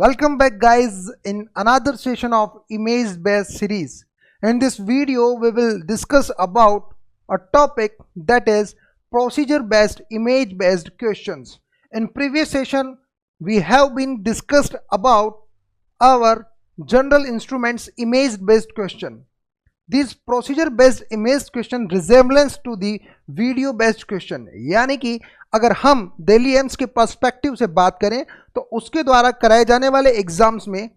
Welcome back guys in another session of image based series. In this video we will discuss about a topic that is procedure based image based questions. In previous session we have been discussed about our general instruments image based question. This procedure based image question resemblance to the video based question, यानी कि अगर हम Delhi AIIMS के perspective से बात करें तो उसके द्वारा कराए जाने वाले एग्जाम्स में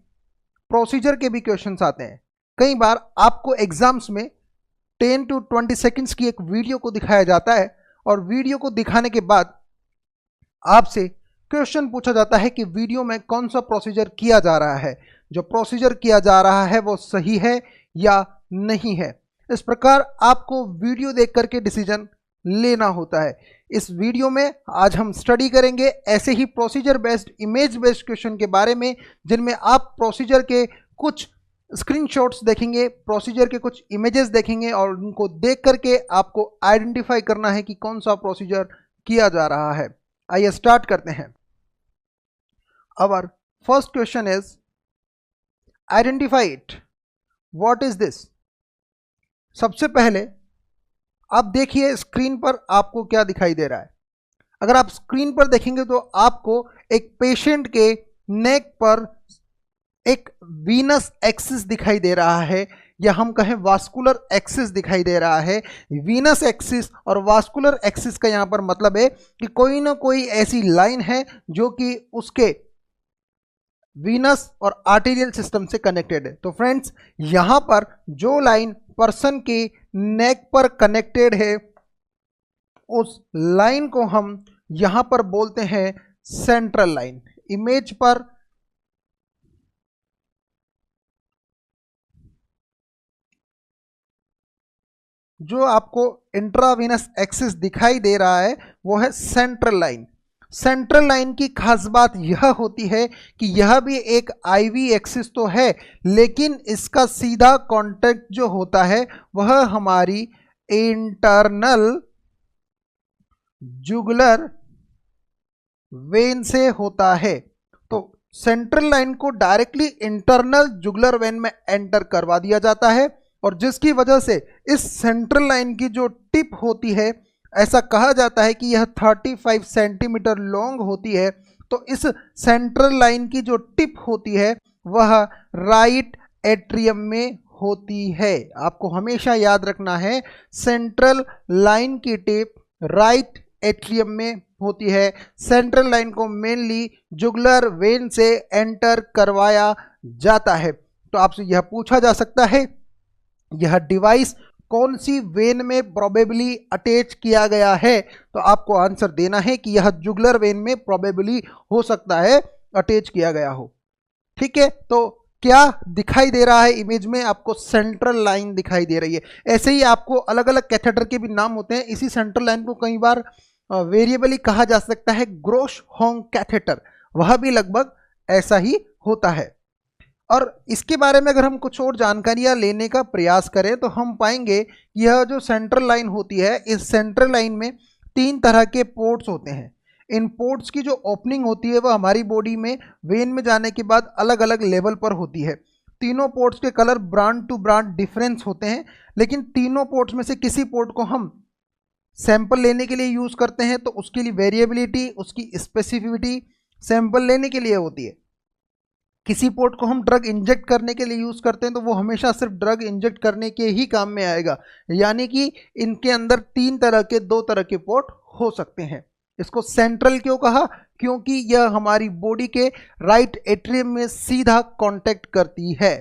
प्रोसीजर के भी क्वेश्चंस आते हैं। कई बार आपको एग्जाम्स में 10 to 20 सेकंड्स की एक वीडियो को दिखाया जाता है और वीडियो को दिखाने के बाद आपसे क्वेश्चन पूछा जाता है कि वीडियो में कौन सा प्रोसीजर किया जा रहा है, जो प्रोसीजर किया जा रहा है वो सही है या नहीं है। इस प्रकार आपको वीडियो देख करके डिसीजन लेना होता है। इस वीडियो में आज हम स्टडी करेंगे ऐसे ही procedure based image based question के बारे में, जिनमें आप प्रोसीजर के कुछ स्क्रीनशॉट्स देखेंगे, प्रोसीजर के कुछ इमेजेस देखेंगे और उनको देख करके आपको आइडेंटिफाई करना है कि कौन सा प्रोसीजर किया जा रहा है। आइए स्टार्ट करते हैं। Our first question is identify it. What is this? सबसे पहले आप देखिए स्क्रीन पर आपको क्या दिखाई दे रहा है। अगर आप स्क्रीन पर देखेंगे तो आपको एक पेशेंट के नेक पर एक वीनस एक्सिस दिखाई दे रहा है, या हम कहें वास्कुलर एक्सिस दिखाई दे रहा है। वीनस एक्सिस और वास्कुलर एक्सिस का यहाँ पर मतलब है कि कोई ना कोई ऐसी लाइन है जो कि उसके वीनस और आर्टेरियल सिस्टम से कनेक्टेड है। तो फ्रेंड्स, यहाँ पर जो लाइन पर्सन के नेक पर कनेक्टेड है उस लाइन को हम यहाँ पर बोलते हैं सेंट्रल लाइन। इमेज पर जो आपको इंट्रावीनस एक्सिस दिखाई दे रहा है वो है सेंट्रल लाइन। सेंट्रल लाइन की खास बात यह होती है कि यह भी एक आईवी एक्सिस तो है, लेकिन इसका सीधा कांटेक्ट जो होता है वह हमारी इंटरनल जुगुलर वेन से होता है। तो सेंट्रल लाइन को डायरेक्टली इंटरनल जुगुलर वेन में एंटर करवा दिया जाता है, और जिसकी वजह से इस सेंट्रल लाइन की जो टिप होती है, ऐसा कहा जाता है कि यह 35 सेंटीमीटर लॉन्ग होती है। तो इस सेंट्रल लाइन की जो टिप होती है वह राइट एट्रियम में होती है। आपको हमेशा याद रखना है, सेंट्रल लाइन की टिप राइट एट्रियम में होती है। सेंट्रल लाइन को मेनली जुगुलर वेन से एंटर करवाया जाता है। तो आपसे यह पूछा जा सकता है यह डिवाइस कौन सी वेन में प्रोबेबली अटैच किया गया है, तो आपको आंसर देना है कि यह जुगुलर वेन में प्रोबेबली हो सकता है अटैच किया गया हो। ठीक है, तो क्या दिखाई दे रहा है इमेज में? आपको सेंट्रल लाइन दिखाई दे रही है। ऐसे ही आपको अलग अलग कैथेटर के भी नाम होते हैं। इसी सेंट्रल लाइन को कई बार वेरिएबली कहा जा सकता है ग्रोश होंग कैथेटर, वह भी लगभग ऐसा ही होता है। और इसके बारे में अगर हम कुछ और जानकारियां लेने का प्रयास करें तो हम पाएंगे यह जो सेंट्रल लाइन होती है, इस सेंट्रल लाइन में 3 तरह के पोर्ट्स होते हैं। इन पोर्ट्स की जो ओपनिंग होती है वह हमारी बॉडी में वेन में जाने के बाद अलग अलग लेवल पर होती है। तीनों पोर्ट्स के colour brand to brand difference होते हैं, लेकिन तीनों पोर्ट्स में से किसी पोर्ट को हम सैंपल लेने के लिए यूज़ करते हैं तो उसके लिए वेरिएबिलिटी, उसकी स्पेसिफिसिटी सैंपल लेने के लिए होती है। किसी पोर्ट को हम ड्रग इंजेक्ट करने के लिए यूज़ करते हैं तो वो हमेशा सिर्फ ड्रग इंजेक्ट करने के ही काम में आएगा। यानी कि इनके अंदर 2 तरह के पोर्ट हो सकते हैं। इसको सेंट्रल क्यों कहा? क्योंकि यह हमारी बॉडी के राइट एट्रियम में सीधा कांटेक्ट करती है।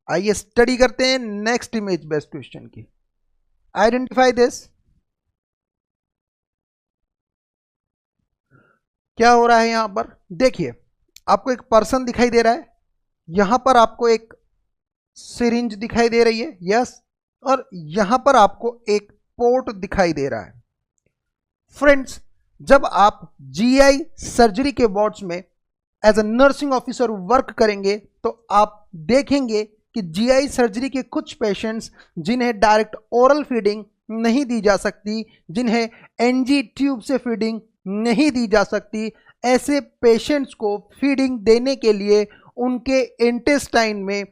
आइए स्टडी करते हैं नेक्स्ट इमेज बेस्ड क्वेश्चन की। Identify this. क्या हो रहा है यहां पर? देखिए, आपको एक पर्सन दिखाई दे रहा है, यहां पर आपको एक सिरिंज दिखाई दे रही है, यस, और यहां पर आपको एक पोर्ट दिखाई दे रहा है। फ्रेंड्स, जब आप जीआई सर्जरी के वार्ड्स में as a nursing officer work करेंगे तो आप देखेंगे कि जीआई सर्जरी के कुछ पेशेंट्स जिन्हें डायरेक्ट ओरल फीडिंग नहीं दी जा सकती, जिन्हें एनजी ट्यूब से फीडिंग नहीं दी जा सकती, ऐसे पेशेंट्स को फीडिंग देने के लिए उनके इंटेस्टाइन में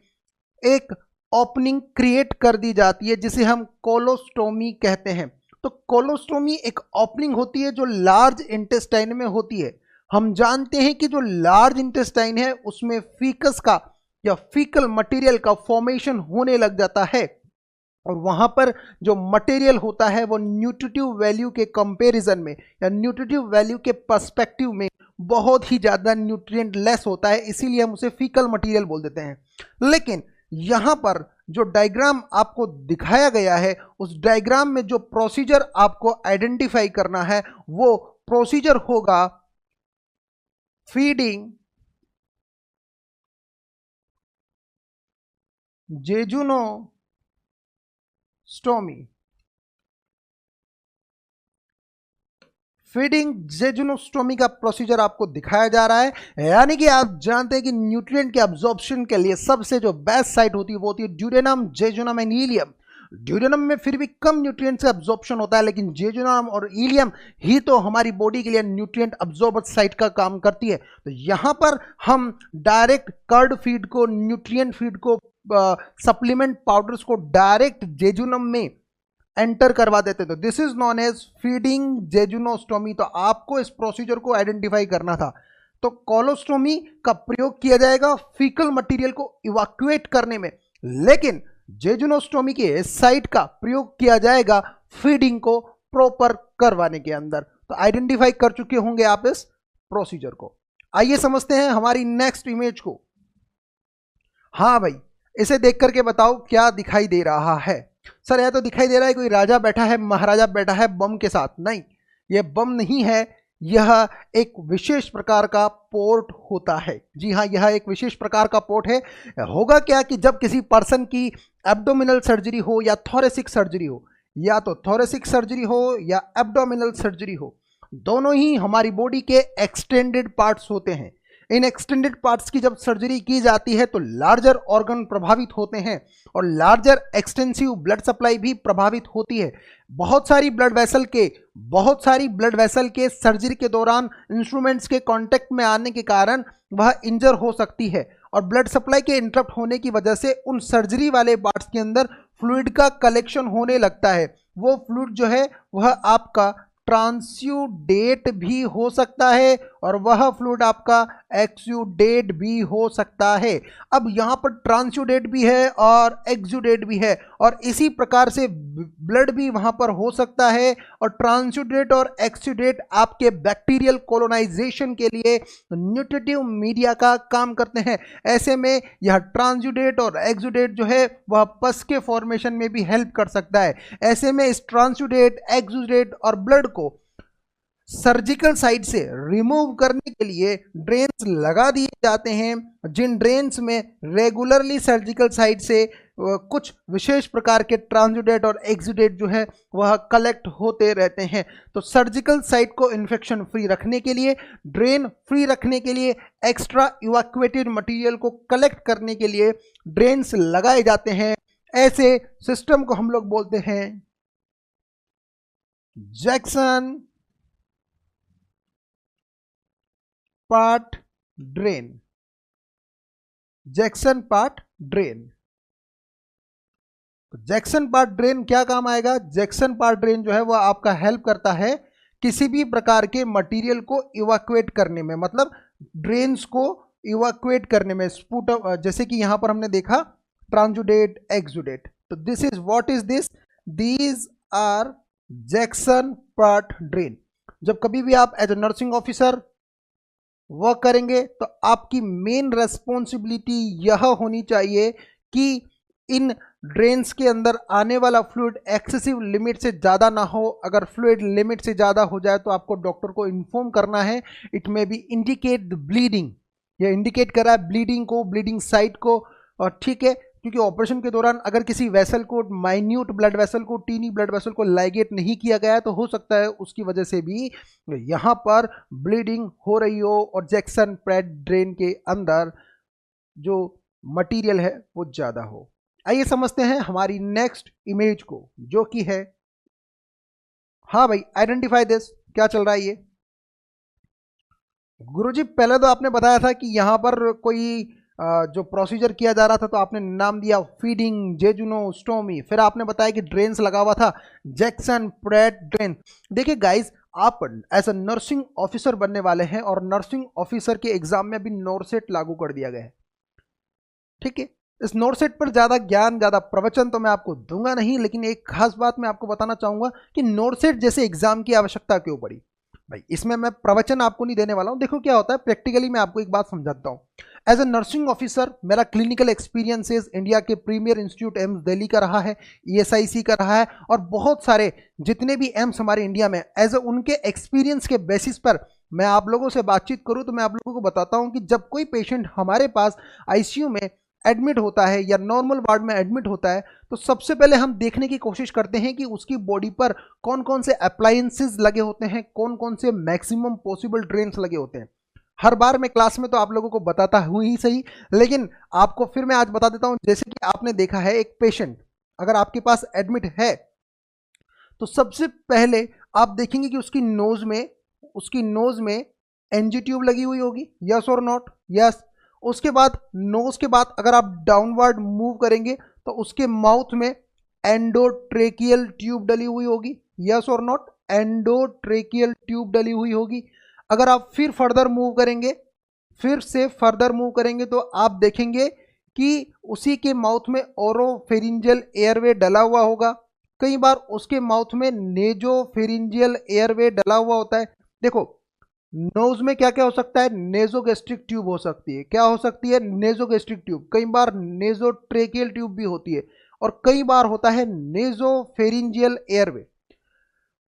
एक ओपनिंग क्रिएट कर दी जाती है जिसे हम कोलोस्टोमी कहते हैं। तो कोलोस्टोमी एक ओपनिंग होती है जो लार्ज इंटेस्टाइन में होती है। हम जानते हैं कि जो लार्ज इंटेस्टाइन है उसमें फीकस का या फीकल मटेरियल का फॉर्मेशन होने लग जाता है, और वहां पर जो मटेरियल होता है वो न्यूट्रिटिव वैल्यू के कंपैरिजन में या न्यूट्रिटिव वैल्यू के पर्सपेक्टिव में बहुत ही ज़्यादा न्यूट्रिएंट लेस होता है, इसीलिए हम उसे फीकल मटेरियल बोल देते हैं। लेकिन यहाँ पर जो डायग्राम आपको दिखाया गया है उस डायग्राम में जो प्रोसीजर आपको आइडेंटिफाई करना है वो प्रोसीजर होगा फीडिंग जेजुनोस्टोमी। फीडिंग जेजुनोस्टोमी का प्रोसीजर आपको दिखाया जा रहा है, यानी कि आप जानते हैं कि न्यूट्रिएंट के अब्जॉर्प्शन के लिए सबसे जो बेस्ट साइट होती है वो होती है duodenum, jejunum and ileum. Duodenum में फिर भी कम न्यूट्रिएंट्स का अब्जॉर्प्शन होता है, लेकिन जेजुनम और इलियम ही तो हमारी बॉडी के लिए न्यूट्रिएंट अब्जॉर्बर साइट का काम करती है। तो यहाँ पर हम डायरेक्ट कर्ड फीड को, न्यूट्रिएंट फीड को, सप्लीमेंट पाउडर्स को डायरेक्ट जेजुनम में एंटर करवा देते। तो this is known as feeding jejunostomy. तो आपको इस प्रोसीजर को आइडेंटिफाई करना था। तो कोलोस्टोमी का प्रयोग किया जाएगा फीकल मटेरियल को इवैक्यूएट करने में, लेकिन जेजुनोस्टोमी के इस साइट का प्रयोग किया जाएगा फीडिंग को प्रॉपर करवाने के अंदर। तो आइडेंटिफाई कर चुके होंगे आप इस प्रोसीजर को। आइए समझते हैं हमारी नेक्स्ट इमेज को। हाँ भाई, इसे देख करके बताओ क्या दिखाई दे रहा है। सर यह तो दिखाई दे रहा है कोई राजा बैठा है, महाराजा बैठा है बम के साथ। नहीं, यह बम नहीं है, यह एक विशेष प्रकार का पोर्ट होता है। जी हाँ, यह एक विशेष प्रकार का पोर्ट है। होगा क्या कि जब किसी पर्सन की एब्डोमिनल सर्जरी हो या थोरेसिक सर्जरी हो, या तो थोरेसिक सर्जरी हो या एब्डोमिनल सर्जरी हो, दोनों ही हमारी बॉडी के एक्सटेंडेड पार्ट्स होते हैं। इन एक्सटेंडेड पार्ट्स की जब सर्जरी की जाती है तो लार्जर ऑर्गन प्रभावित होते हैं और लार्जर एक्सटेंसिव ब्लड सप्लाई भी प्रभावित होती है। बहुत सारी ब्लड वेसल के सर्जरी के दौरान इंस्ट्रूमेंट्स के कांटेक्ट में आने के कारण वह इंजर हो सकती है, और ब्लड सप्लाई के इंटरप्ट होने की वजह से उन सर्जरी वाले पार्ट्स के अंदर फ्लूइड का कलेक्शन होने लगता है। वो फ्लूइड जो है वह आपका ट्रांस्यूडेट भी हो सकता है और वह फ्लूइड आपका एक्सुडेट भी हो सकता है। अब यहाँ पर ट्रांस्यूडेट भी है और एक्सुडेट भी है, और इसी प्रकार से ब्लड भी वहाँ पर हो सकता है। और ट्रांस्यूडेट और एक्सुडेट आपके बैक्टीरियल कोलोनाइजेशन के लिए न्यूट्रिटिव मीडिया का काम करते हैं। ऐसे में यह ट्रांस्यूडेट और एक्सुडेट जो है वह पस के फॉर्मेशन में भी हेल्प कर सकता है। ऐसे में इस ट्रांस्यूडेट, एक्सुडेट और ब्लड को सर्जिकल साइड से रिमूव करने के लिए ड्रेन्स लगा दिए जाते हैं, जिन ड्रेन्स में रेगुलरली सर्जिकल साइड से कुछ विशेष प्रकार के ट्रांसुडेट और एक्सुडेट जो है वह कलेक्ट होते रहते हैं। तो सर्जिकल साइट को इन्फेक्शन फ्री रखने के लिए, ड्रेन फ्री रखने के लिए, एक्स्ट्रा इवैक्यूएटेड मटेरियल को कलेक्ट करने के लिए ड्रेन्स लगाए जाते हैं। ऐसे सिस्टम को हम लोग बोलते हैं Jackson Pratt drain. Jackson Pratt drain. तो जैक्सन पार्ट ड्रेन क्या काम आएगा? जैक्सन पार्ट ड्रेन जो है वह आपका हेल्प करता है किसी भी प्रकार के मटेरियल को इवैक्यूएट करने में, मतलब ड्रेन्स को इवैक्यूएट करने में। स्पूटम, जैसे कि यहां पर हमने देखा ट्रांसुडेट, एक्सुडेट। तो this is what is this? These are Jackson Pratt drain. जब कभी भी आप as a nursing officer work करेंगे तो आपकी मेन रेस्पॉन्सिबिलिटी यह होनी चाहिए कि इन ड्रेन्स के अंदर आने वाला फ्लूइड एक्सेसिव लिमिट से ज़्यादा ना हो। अगर फ्लूइड लिमिट से ज़्यादा हो जाए तो आपको डॉक्टर को इन्फॉर्म करना है। It may be indicate the bleeding, यह इंडिकेट कर रहा है ब्लीडिंग को, ब्लीडिंग साइट को। और ठीक है, क्योंकि ऑपरेशन के दौरान अगर किसी वेसल को, माइन्यूट ब्लड वेसल को, टीनी ब्लड वेसल को लाइगेट नहीं किया गया है तो हो सकता है उसकी वजह से भी यहाँ पर ब्लीडिंग हो रही हो और जैक्सन पार्ट ड्रेन के अंदर जो मटेरियल है वो ज़्यादा हो। आइए समझते हैं हमारी नेक्स्ट इमेज को, जो कि है, हाँ भाई आइडेंटिफाई दिस, क्या चल रहा है ये? गुरुजी पहले तो आपने बताया था कि यहाँ पर कोई जो प्रोसीजर किया जा रहा था, तो आपने नाम दिया फीडिंग जेजुनोस्टोमी, फिर आपने बताया कि ड्रेन्स लगा हुआ था, जैक्सन प्रेट ड्रेन। देखिए गाइस, आप एज अ नर्सिंग ऑफिसर बनने वाले हैं और नर्सिंग ऑफिसर के एग्जाम में अभी नॉर्सेट लागू कर दिया गया है, ठीक है। इस नॉर्सेट पर ज़्यादा ज्ञान, ज़्यादा प्रवचन तो मैं आपको दूंगा नहीं, लेकिन एक खास बात मैं आपको बताना चाहूंगा कि नॉर्सेट जैसे एग्जाम की आवश्यकता क्यों पड़ी। भाई इसमें मैं प्रवचन आपको नहीं देने वाला हूं, देखो क्या होता है प्रैक्टिकली मैं आपको एक बात समझाता हूं। एज ए नर्सिंग ऑफिसर मेरा क्लिनिकल एक्सपीरियंसेस इंडिया के प्रीमियर इंस्टीट्यूट एम्स दिल्ली का रहा है, ईएसआईसी का रहा है, और बहुत सारे जितने भी एम्स हमारे इंडिया में, एज ए उनके एक्सपीरियंस के बेसिस पर मैं आप लोगों से बातचीत करूं तो मैं आप लोगों को बताता हूं कि जब कोई पेशेंट हमारे पास आईसीयू में एडमिट होता है या नॉर्मल वार्ड में एडमिट होता है, तो सबसे पहले हम देखने की कोशिश करते हैं कि उसकी बॉडी पर कौन कौन से अप्लायंसेस लगे होते हैं, कौन कौन से मैक्सिमम पॉसिबल ड्रेन्स लगे होते हैं। हर बार मैं क्लास में तो आप लोगों को बताता हूं ही सही, लेकिन आपको फिर मैं आज बता देता हूं। जैसे कि आपने देखा है, एक पेशेंट अगर आपके पास एडमिट है तो सबसे पहले आप देखेंगे कि उसकी नोज में एनजी ट्यूब लगी हुई होगी, यस और नॉट, यस। उसके बाद नोज के बाद अगर आप डाउनवर्ड मूव करेंगे तो उसके माउथ में एंडोट्रेकियल ट्यूब डली हुई होगी, यस और नॉट, एंडोट्रेकियल ट्यूब डली हुई होगी। अगर आप फिर फर्दर मूव करेंगे, फिर से फर्दर मूव करेंगे तो आप देखेंगे कि उसी के माउथ में ओरोफेरिंजियल एयरवे डला हुआ होगा। कई बार उसके माउथ में नेजोफेरिंजियल एयरवे डला हुआ होता है। देखो, नोज में क्या क्या हो सकता है, नेजोगेस्ट्रिक ट्यूब हो सकती है, क्या हो सकती है, नेजोगेस्ट्रिक ट्यूब, कई बार नेजोट्रेकियल ट्यूब भी होती है, और कई बार होता है नेजोफेरिंजियल एयरवे।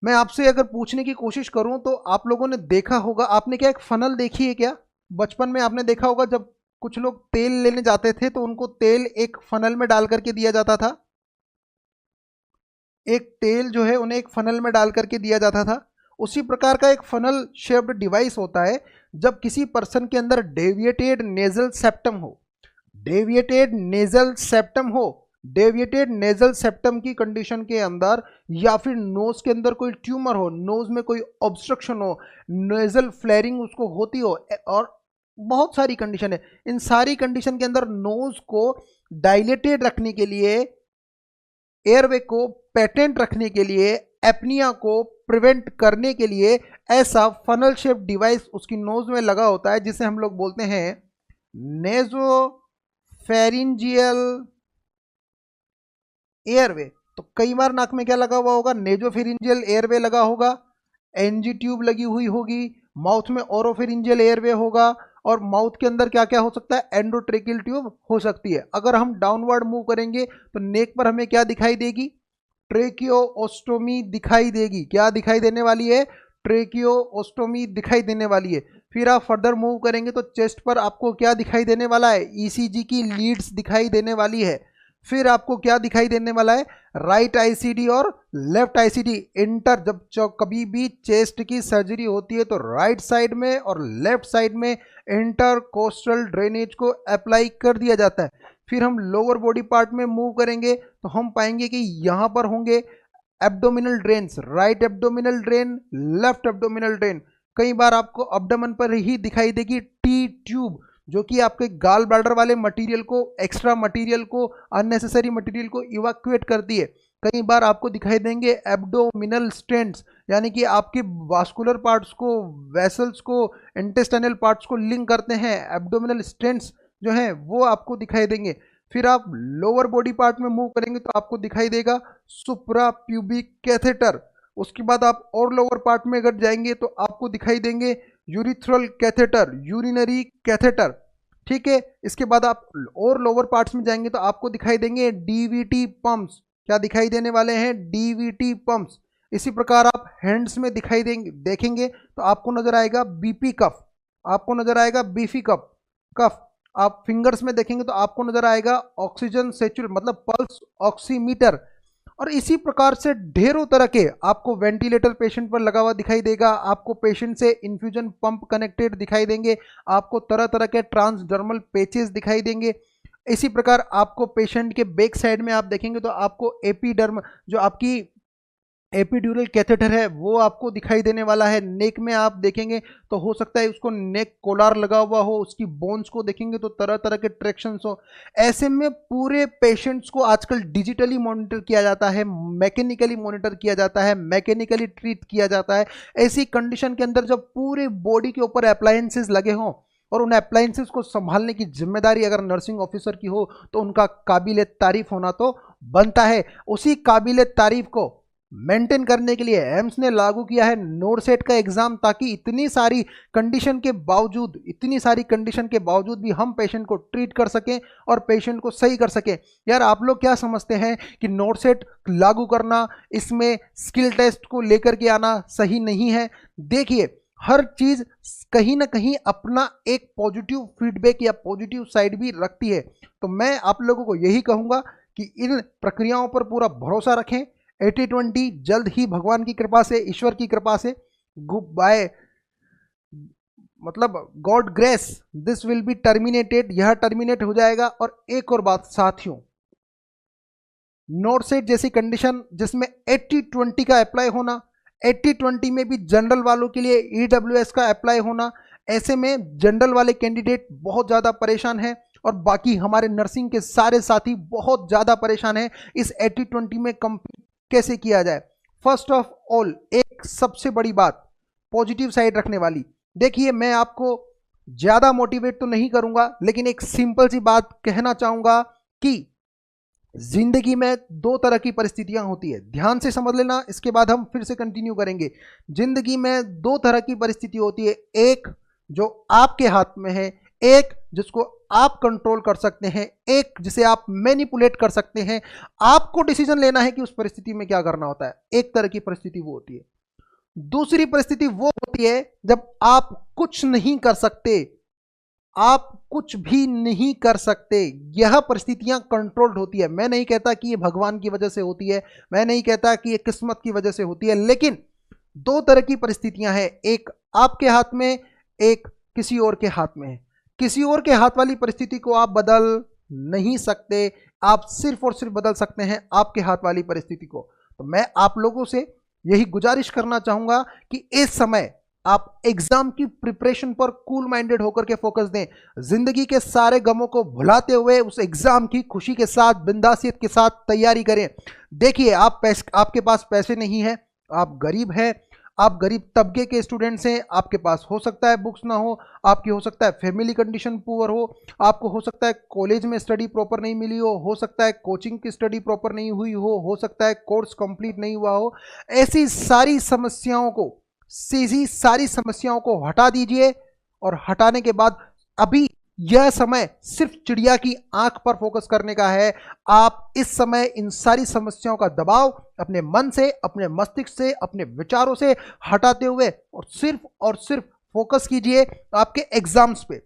मैं आपसे अगर पूछने की कोशिश करूं तो आप लोगों ने देखा होगा, आपने क्या एक फनल देखी है क्या? बचपन में आपने देखा होगा जब कुछ लोग तेल लेने जाते थे तो उनको तेल एक फनल में डाल करके दिया जाता था, एक तेल जो है उन्हें एक फनल में डाल करके दिया जाता था। उसी प्रकार का एक फनल शेप्ड डिवाइस होता है जब किसी पर्सन के अंदर डेविएटेड नेजल सेप्टम हो, डेविएटेड नेजल सेप्टम हो, डेविएटेड नेजल सेप्टम की कंडीशन के अंदर, या फिर नोज के अंदर कोई ट्यूमर हो, नोज में कोई ऑब्स्ट्रक्शन हो, नेजल फ्लेयरिंग उसको होती हो, और बहुत सारी कंडीशन है। इन सारी कंडीशन के अंदर नोज को डायलेटेड रखने के लिए, एयरवे को पेटेंट रखने के लिए, एपनिया को प्रिवेंट करने के लिए ऐसा फनल शेप डिवाइस उसकी नोज में लगा होता है जिसे हम लोग बोलते हैं नेजो फेरिंजियल एयरवे। तो कई बार नाक में क्या लगा हुआ होगा, नेजोफेरिंजियल एयरवे लगा होगा, एनजी ट्यूब लगी हुई होगी, माउथ में ओरोफेरिंजियल एयरवे होगा, और माउथ के अंदर क्या क्या हो सकता है, एंडोट्रेकियल ट्यूब हो सकती है। अगर हम डाउनवर्ड मूव करेंगे तो नेक पर हमें क्या दिखाई देगी, ट्रेकियोओस्टोमी दिखाई देगी। क्या दिखाई देने वाली है, ट्रेकियोओस्टोमी दिखाई देने वाली है। फिर आप फर्दर मूव करेंगे तो चेस्ट पर आपको क्या दिखाई देने वाला है, ईसीजी की लीड्स दिखाई देने वाली है। फिर आपको क्या दिखाई देने वाला है, राइट आईसीडी और लेफ्ट आईसीडी इंटर। जब कभी भी चेस्ट की सर्जरी होती है तो राइट साइड में और लेफ्ट साइड में इंटर कोस्टल ड्रेनेज को अप्लाई कर दिया जाता है। फिर हम लोअर बॉडी पार्ट में मूव करेंगे तो हम पाएंगे कि यहाँ पर होंगे abdominal drains, right abdominal drain, left abdominal drain. कई बार आपको अब्डोमेन पर ही दिखाई देगी टी ट्यूब, जो कि आपके गाल ब्लैडर वाले मटेरियल को, एक्स्ट्रा मटेरियल को, अननेसेसरी मटेरियल को इवैक्यूएट करती है। कई बार आपको दिखाई देंगे एब्डोमिनल स्टेंट्स, यानी कि आपके वास्कुलर पार्ट्स को, वेसल्स को, इंटेस्टाइनल पार्ट्स को लिंक करते हैं, एब्डोमिनल स्टेंट्स जो हैं वो आपको दिखाई देंगे। फिर आप लोअर बॉडी पार्ट में मूव करेंगे तो आपको दिखाई देगा सुप्रा प्यूबिक कैथेटर। उसके बाद आप और लोअर पार्ट में अगर जाएंगे तो आपको दिखाई देंगे यूरिथ्रल कैथेटर, यूरिनरी कैथेटर, ठीक है। इसके बाद आप और लोअर पार्ट्स में जाएंगे तो आपको दिखाई देंगे डीवीटी पंप्स। क्या दिखाई देने वाले हैं, डीवीटी पंप्स। इसी प्रकार आप हैंड्स में दिखाई देंगे, देखेंगे तो आपको नजर आएगा बीपी कफ, आपको नजर आएगा बीफी कफ कफ। आप फिंगर्स में देखेंगे तो आपको नजर आएगा ऑक्सीजन सेचुरेट, मतलब पल्स ऑक्सीमीटर। और इसी प्रकार से ढेरों तरह के आपको वेंटिलेटर पेशेंट पर लगा हुआ दिखाई देगा, आपको पेशेंट से इन्फ्यूजन पंप कनेक्टेड दिखाई देंगे, आपको तरह तरह के ट्रांसडर्मल पेचेस दिखाई देंगे। इसी प्रकार आपको पेशेंट के बैक साइड में आप देखेंगे तो आपको एपिडर्म, जो आपकी एपिड्यूरल कैथेटर है वो आपको दिखाई देने वाला है। नेक में आप देखेंगे तो हो सकता है उसको नेक कोलार लगा हुआ हो, उसकी बोन्स को देखेंगे तो तरह तरह के ट्रैक्शंस हो। ऐसे में पूरे पेशेंट्स को आजकल डिजिटली मॉनिटर किया जाता है, मैकेनिकली मॉनिटर किया जाता है, मैकेनिकली ट्रीट किया जाता है। ऐसी कंडीशन के अंदर जब पूरे बॉडी के ऊपर अप्लायंसेस लगे हों और उन अप्लायंसेस को संभालने की जिम्मेदारी अगर नर्सिंग ऑफिसर की हो तो उनका काबिल तारीफ होना तो बनता है। उसी काबिल तारीफ को मेंटेन करने के लिए एम्स ने लागू किया है नोरसेट का एग्जाम, ताकि इतनी सारी कंडीशन के बावजूद भी हम पेशेंट को ट्रीट कर सकें और पेशेंट को सही कर सकें। यार आप लोग क्या समझते हैं कि नोरसेट लागू करना, इसमें स्किल टेस्ट को लेकर के आना सही नहीं है? देखिए हर चीज कहीं ना कहीं अपना एक पॉजिटिव फीडबैक या पॉजिटिव साइड भी रखती है। तो मैं आप लोगों को यही कहूंगा कि इन प्रक्रियाओं पर पूरा भरोसा रखें। 80-20 जल्द ही भगवान की कृपा से, ईश्वर की कृपा से, बाय मतलब God grace this will be terminated, यह टर्मिनेट हो जाएगा। और एक और बात साथियों, नोरसेट जैसी कंडीशन जिसमें 80-20 का अप्लाई होना, 80-20 में भी जनरल वालों के लिए EWS का अप्लाई होना, ऐसे में जनरल वाले कैंडिडेट बहुत ज़्यादा परेशान हैं और बाकी हमारे नर्सिंग के सारे साथी बहुत ज़्यादा परेशान हैं इस 80-20 में कंप्लीट कैसे किया जाए। फर्स्ट ऑफ ऑल एक सबसे बड़ी बात पॉजिटिव साइड रखने वाली, देखिए मैं आपको ज़्यादा मोटिवेट तो नहीं करूंगा लेकिन एक सिंपल सी बात कहना चाहूंगा कि जिंदगी में दो तरह की परिस्थितियां होती है, ध्यान से समझ लेना, इसके बाद हम फिर से कंटिन्यू करेंगे। जिंदगी में दो तरह की परिस्थिति होती है, एक जो आपके हाथ में है, एक जिसको आप कंट्रोल कर सकते हैं, एक जिसे आप मैनिपुलेट कर सकते हैं। आपको डिसीजन लेना है कि उस परिस्थिति में क्या करना होता है। एक तरह की परिस्थिति वो होती है। दूसरी परिस्थिति वो होती है जब आप कुछ नहीं कर सकते, आप कुछ भी नहीं कर सकते। यह परिस्थितियां कंट्रोल्ड होती है। मैं नहीं कहता कि ये भगवान की वजह से होती है, मैं नहीं कहता कि ये किस्मत की वजह से होती है, लेकिन दो तरह की परिस्थितियां हैं, एक आपके हाथ में, एक किसी और के हाथ में है। किसी और के हाथ वाली परिस्थिति को आप बदल नहीं सकते, आप सिर्फ और सिर्फ बदल सकते हैं आपके हाथ वाली परिस्थिति को। तो मैं आप लोगों से यही गुजारिश करना चाहूंगा कि इस समय आप एग्जाम की प्रिपरेशन पर कूल माइंडेड होकर के फोकस दें। जिंदगी के सारे गमों को भुलाते हुए उस एग्जाम की खुशी के साथ, बिंदासियत के साथ तैयारी करें। देखिए आपके पास पैसे नहीं है, आप गरीब हैं, आप गरीब तबके के स्टूडेंट्स हैं, आपके पास हो सकता है बुक्स ना हो, आपकी हो सकता है फैमिली कंडीशन पुअर हो, आपको हो सकता है कॉलेज में स्टडी प्रॉपर नहीं मिली हो सकता है कोचिंग की स्टडी प्रॉपर नहीं हुई हो सकता है कोर्स कंप्लीट नहीं हुआ हो। ऐसी सारी समस्याओं को हटा दीजिए और हटाने के बाद अभी यह समय सिर्फ चिड़िया की आंख पर फोकस करने का है। आप इस समय इन सारी समस्याओं का दबाव अपने मन से, अपने मस्तिष्क से, अपने विचारों से हटाते हुए और सिर्फ फोकस कीजिए आपके एग्जाम्स पे।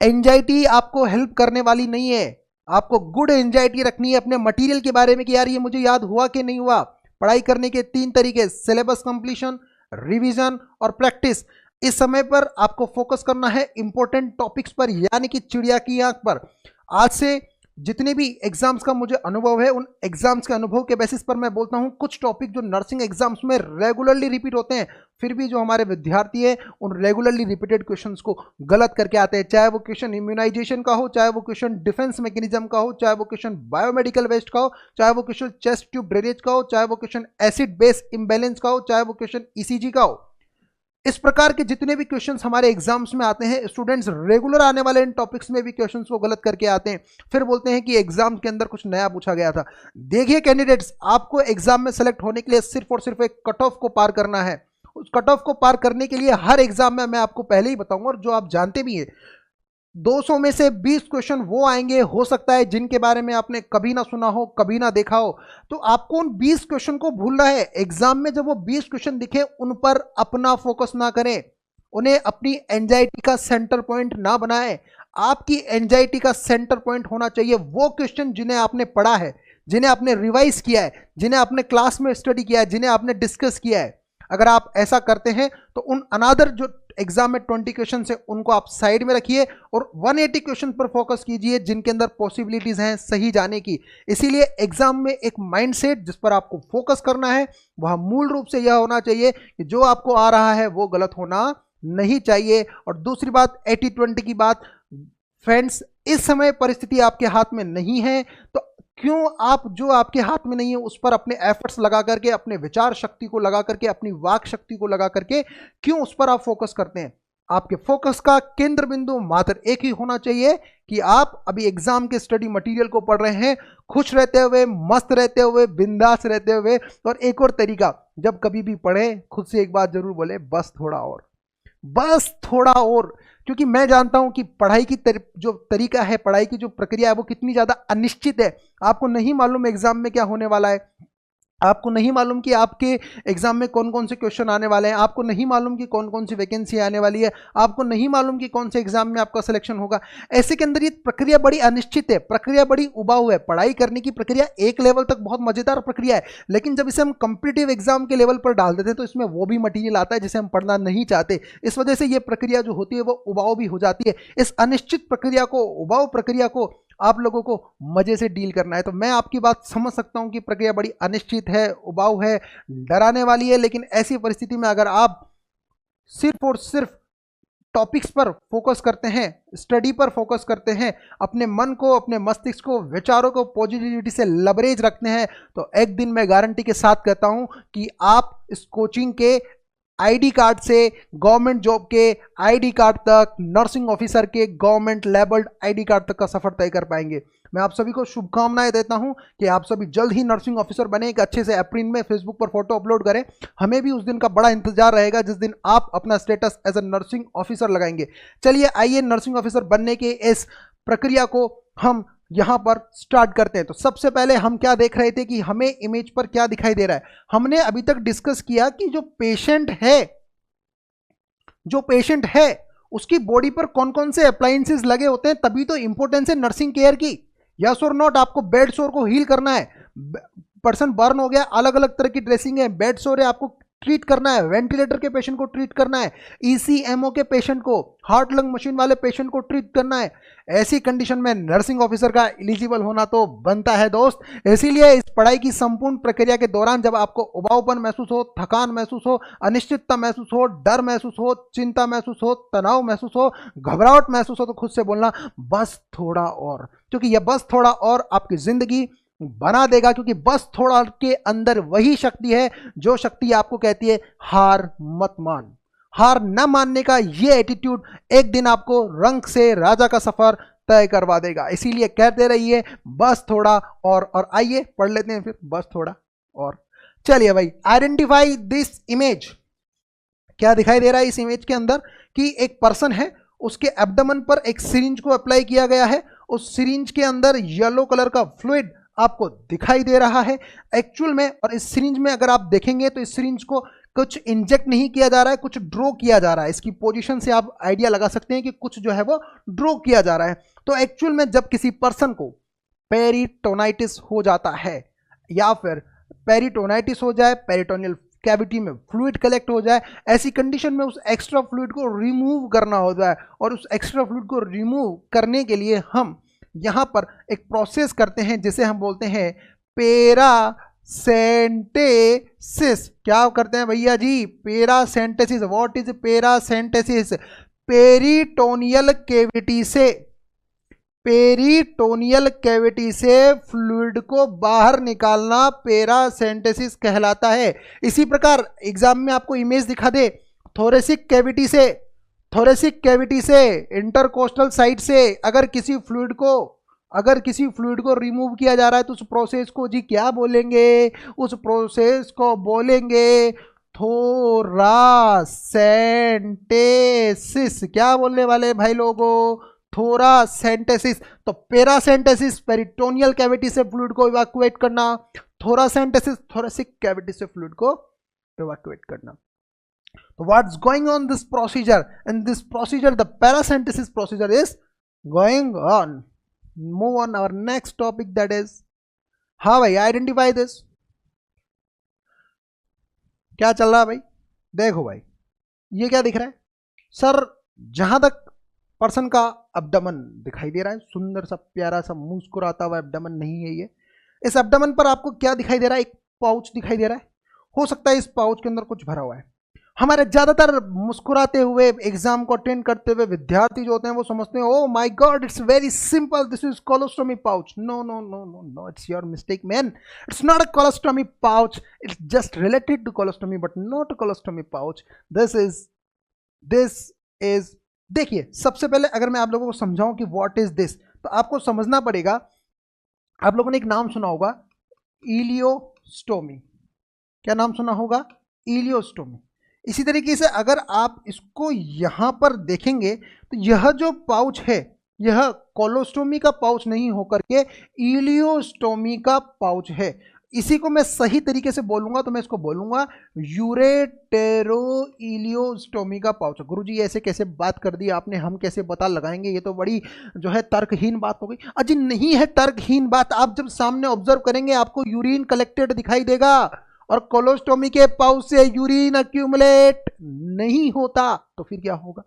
एंजाइटी आपको हेल्प करने वाली नहीं है। आपको गुड एंजाइटी रखनी है अपने मटेरियल के बारे में कि यार ये मुझे याद हुआ कि नहीं हुआ। पढ़ाई करने के 3 तरीके, सिलेबस कंप्लीशन, रिवीजन और प्रैक्टिस। इस समय पर आपको फोकस करना है इंपॉर्टेंट टॉपिक्स पर, यानी कि चिड़िया की आंख पर। आज से जितने भी एग्जाम्स का मुझे अनुभव है, उन एग्जाम्स के अनुभव के बेसिस पर मैं बोलता हूं, कुछ टॉपिक जो नर्सिंग एग्जाम्स में रेगुलरली रिपीट होते हैं, फिर भी जो हमारे विद्यार्थी हैं उन रेगुलरली रिपीटेड क्वेश्चंस को गलत करके आते हैं। चाहे वो क्वेश्चन इम्यूनाइजेशन का हो, चाहे वो क्वेश्चन डिफेंस मैकेनिज्म का हो, चाहे वो क्वेश्चन बायोमेडिकल वेस्ट का हो, चाहे वो क्वेश्चन चेस्ट ट्यूब ड्रेनेज का हो, चाहे वो क्वेश्चन एसिड बेस इम्बैलेंस का हो, चाहे वो क्वेश्चन ECG का हो। इस प्रकार के जितने भी क्वेश्चंस हमारे एग्जाम्स में आते हैं, स्टूडेंट्स रेगुलर आने वाले इन टॉपिक्स में भी क्वेश्चंस को गलत करके आते हैं, फिर बोलते हैं कि एग्जाम के अंदर कुछ नया पूछा गया था। देखिए कैंडिडेट्स, आपको एग्जाम में सेलेक्ट होने के लिए सिर्फ और सिर्फ एक कट ऑफ को पार करना है। उस कट ऑफ को पार करने के लिए हर एग्जाम में मैं आपको पहले ही बताऊंगा, और जो आप जानते भी हैं, 200 में से 20 क्वेश्चन वो आएंगे, हो सकता है जिनके बारे में आपने कभी ना सुना हो, कभी ना देखा हो। तो आपको उन 20 क्वेश्चन को भूलना है। एग्जाम में जब वो 20 क्वेश्चन दिखे, उन पर अपना फोकस ना करें, उन्हें अपनी एंजाइटी का सेंटर पॉइंट ना बनाएं। आपकी एंजाइटी का सेंटर पॉइंट होना चाहिए वो क्वेश्चन जिन्हें आपने पढ़ा है, जिन्हें आपने रिवाइज किया है, जिन्हें आपने क्लास में स्टडी किया है, जिन्हें आपने डिस्कस किया है। अगर आप ऐसा करते हैं तो उन अनादर जो एग्जाम में 20 क्वेश्चन है उनको आप साइड में रखिए और 180 क्वेश्चन पर फोकस कीजिए जिनके अंदर पॉसिबिलिटीज हैं सही जाने की। इसीलिए एग्जाम में एक माइंडसेट जिस पर आपको फोकस करना है वह मूल रूप से यह होना चाहिए कि जो आपको आ रहा है वो गलत होना नहीं चाहिए। और दूसरी बात 80-20 की बात, फ्रेंड्स इस समय परिस्थिति आपके हाथ में नहीं है तो क्यों आप जो आपके हाथ में नहीं है उस पर अपने एफर्ट्स लगा करके, अपने विचार शक्ति को लगा करके, अपनी वाक शक्ति को लगा करके क्यों उस पर आप फोकस करते हैं। आपके फोकस का केंद्र बिंदु मात्र एक ही होना चाहिए कि आप अभी एग्जाम के स्टडी मटेरियल को पढ़ रहे हैं खुश रहते हुए, मस्त रहते हुए, बिंदास रहते हुए। और एक और तरीका, जब कभी भी पढ़े खुद से एक बात जरूर बोले, बस थोड़ा और, बस थोड़ा और। क्योंकि मैं जानता हूं कि पढ़ाई की जो तरीका है, पढ़ाई की जो प्रक्रिया है वो कितनी ज्यादा अनिश्चित है। आपको नहीं मालूम एग्जाम में क्या होने वाला है, आपको नहीं मालूम कि आपके एग्जाम में कौन कौन से क्वेश्चन आने वाले हैं, आपको नहीं मालूम कि कौन कौन सी वैकेंसी आने वाली है, आपको नहीं मालूम कि कौन से एग्जाम में आपका सिलेक्शन होगा। ऐसे के अंदर ये प्रक्रिया बड़ी अनिश्चित है, प्रक्रिया बड़ी उबाऊ है। पढ़ाई करने की प्रक्रिया एक लेवल तक बहुत मजेदार प्रक्रिया है, लेकिन जब इसे हम कॉम्पिटिटिव एग्जाम के लेवल पर डाल देते हैं तो इसमें वो भी मटीरियल आता है जिसे हम पढ़ना नहीं चाहते। इस वजह से ये प्रक्रिया जो होती है वो उबाऊ भी हो जाती है। इस अनिश्चित प्रक्रिया को, उबाऊ प्रक्रिया को आप लोगों को मजे से डील करना है। तो मैं आपकी बात समझ सकता हूं कि प्रक्रिया बड़ी अनिश्चित है, उबाऊ है, डराने वाली है, लेकिन ऐसी परिस्थिति में अगर आप सिर्फ और सिर्फ टॉपिक्स पर फोकस करते हैं, स्टडी पर फोकस करते हैं, अपने मन को, अपने मस्तिष्क को, विचारों को पॉजिटिविटी से लबरेज रखते हैं, तो एक दिन मैं गारंटी के साथ कहता हूं कि आप इस कोचिंग के आईडी कार्ड से गवर्नमेंट जॉब के आईडी कार्ड तक, नर्सिंग ऑफिसर के गवर्नमेंट लेबल्ड आईडी कार्ड तक का सफर तय कर पाएंगे। मैं आप सभी को शुभकामनाएं देता हूं कि आप सभी जल्द ही नर्सिंग ऑफिसर बने, एक अच्छे से अप्रिल में फेसबुक पर फोटो अपलोड करें। हमें भी उस दिन का बड़ा इंतजार रहेगा जिस दिन आप अपना status as a nursing officer लगाएंगे। चलिए आइए नर्सिंग ऑफिसर बनने के इस प्रक्रिया को हम यहां पर स्टार्ट करते हैं। तो सबसे पहले हम क्या देख रहे थे कि हमें इमेज पर क्या दिखाई दे रहा है। हमने अभी तक डिस्कस किया कि जो पेशेंट है उसकी बॉडी पर कौन कौन से अप्लायंसेस लगे होते हैं, तभी तो इंपॉर्टेंस है नर्सिंग केयर की। यस और नॉट, आपको बेड सोर को हील करना है। पर्सन बर्न हो गया, अलग अलग तरह की ड्रेसिंग है, बेड सोर है, आपको ट्रीट करना है, वेंटिलेटर के पेशेंट को ट्रीट करना है, ईसीएमओ के पेशेंट को, हार्ट लंग मशीन वाले पेशेंट को ट्रीट करना है। ऐसी कंडीशन में नर्सिंग ऑफिसर का एलिजिबल होना तो बनता है दोस्त। इसीलिए इस पढ़ाई की संपूर्ण प्रक्रिया के दौरान जब आपको उबाऊपन महसूस हो, थकान महसूस हो, अनिश्चितता महसूस हो, डर महसूस हो, चिंता महसूस हो, तनाव महसूस हो, घबराहट महसूस हो, तो खुद से बोलना बस थोड़ा और, क्योंकि यह बस थोड़ा और आपकी जिंदगी बना देगा। क्योंकि बस थोड़ा के अंदर वही शक्ति है जो शक्ति आपको कहती है हार मत मान। हार न मानने का ये एटीट्यूड एक दिन आपको रंग से राजा का सफर तय करवा देगा। इसीलिए कहते रहिए बस थोड़ा और आइए पढ़ लेते हैं फिर बस थोड़ा और। चलिए भाई, आइडेंटिफाई दिस इमेज। क्या दिखाई दे रहा है इस इमेज के अंदर कि एक पर्सन है, उसके एब्डोमेन पर एक सिरिंज को अप्लाई किया गया है। उस सिरिंज के अंदर येलो कलर का फ्लूइड आपको दिखाई दे रहा है एक्चुअल में। और इस सिरिंज में अगर आप देखेंगे तो इस सिरिंज को कुछ इंजेक्ट नहीं किया जा रहा है, कुछ ड्रॉ किया जा रहा है। इसकी पोजीशन से आप आइडिया लगा सकते हैं कि कुछ जो है वो ड्रॉ किया जा रहा है। तो एक्चुअल में जब किसी पर्सन को पेरिटोनाइटिस हो जाता है या फिर पेरिटोनाइटिस हो जाए, पेरिटोनियल कैविटी में फ्लूइड कलेक्ट हो जाए, ऐसी कंडीशन में उस एक्स्ट्रा फ्लूइड को रिमूव करना होता है। और उस एक्स्ट्रा फ्लूइड को रिमूव करने के लिए हम यहां पर एक प्रोसेस करते हैं जिसे हम बोलते हैं पैरासेंटेसिस। क्या करते हैं भैया जी? Paracentesis. What is paracentesis? Peritoneal cavity से फ्लूइड को बाहर निकालना पैरासेंटेसिस कहलाता है। इसी प्रकार एग्जाम में आपको इमेज दिखा दे, थोरेसिक कैविटी से इंटरकोस्टल साइड से अगर किसी फ्लूइड को रिमूव किया जा रहा है तो उस प्रोसेस को जी क्या बोलेंगे? उस प्रोसेस को बोलेंगे थोरासेंटेसिस। क्या बोलने वाले भाई लोगों? थोरासेंटेसिस। तो पैरासेंटेसिस पेरिटोनियल कैविटी से फ्लूइड को इवैक्यूएट करना, थोरासेंटेसिस थोरेसिक कैविटी से फ्लूइड को इवैक्यूएट करना। So what's going on this procedure? In this procedure, the paracentesis procedure is going on. Move on our next topic, that is how I identify this. क्या चल रहा है भाई? देखो भाई, ये क्या दिख रहा है? सर जहां तक पर्सन का एब्डोमेन दिखाई दे रहा है, सुंदर सा प्यारा सा मुस्कुराता हुआ एब्डोमेन नहीं है ये। इस एब्डोमेन पर आपको क्या दिखाई दे रहा है? एक पाउच दिखाई दे रहा है। हो सकता है इस पाउच के अंदर कुछ भरा हुआ है। हमारे ज्यादातर मुस्कुराते हुए एग्जाम को अटेंड करते हुए विद्यार्थी जो होते हैं वो समझते हैं oh my God it's very simple, this is colostomy pouch. No no no no no, it's your mistake man. It's not a colostomy pouch, it's just related to colostomy but not a colostomy pouch. This is देखिए, सबसे पहले अगर मैं आप लोगों को समझाऊं कि व्हाट इज दिस, तो आपको समझना पड़ेगा। आप लोगों ने एक नाम सुना होगा, इलियोस्टोमी। क्या नाम सुना होगा? इलियोस्टोमी। इसी तरीके से अगर आप इसको यहां पर देखेंगे तो यह जो पाउच है यह कोलोस्टोमी का पाउच नहीं होकर के इलियोस्टोमी का पाउच है। इसी को मैं सही तरीके से बोलूंगा तो मैं इसको बोलूंगा यूरेटेरो इलियोस्टोमी का पाउच। गुरुजी ऐसे कैसे बात कर दी आपने, हम कैसे पता लगाएंगे? ये तो बड़ी जो है तर्कहीन बात हो गई। अजी नहीं है तर्कहीन बात, आप जब सामने ऑब्जर्व करेंगे आपको यूरिन कलेक्टेड दिखाई देगा और कोलोस्टोमी के पाउच से यूरिन अक्यूमुलेट नहीं होता। तो फिर क्या होगा?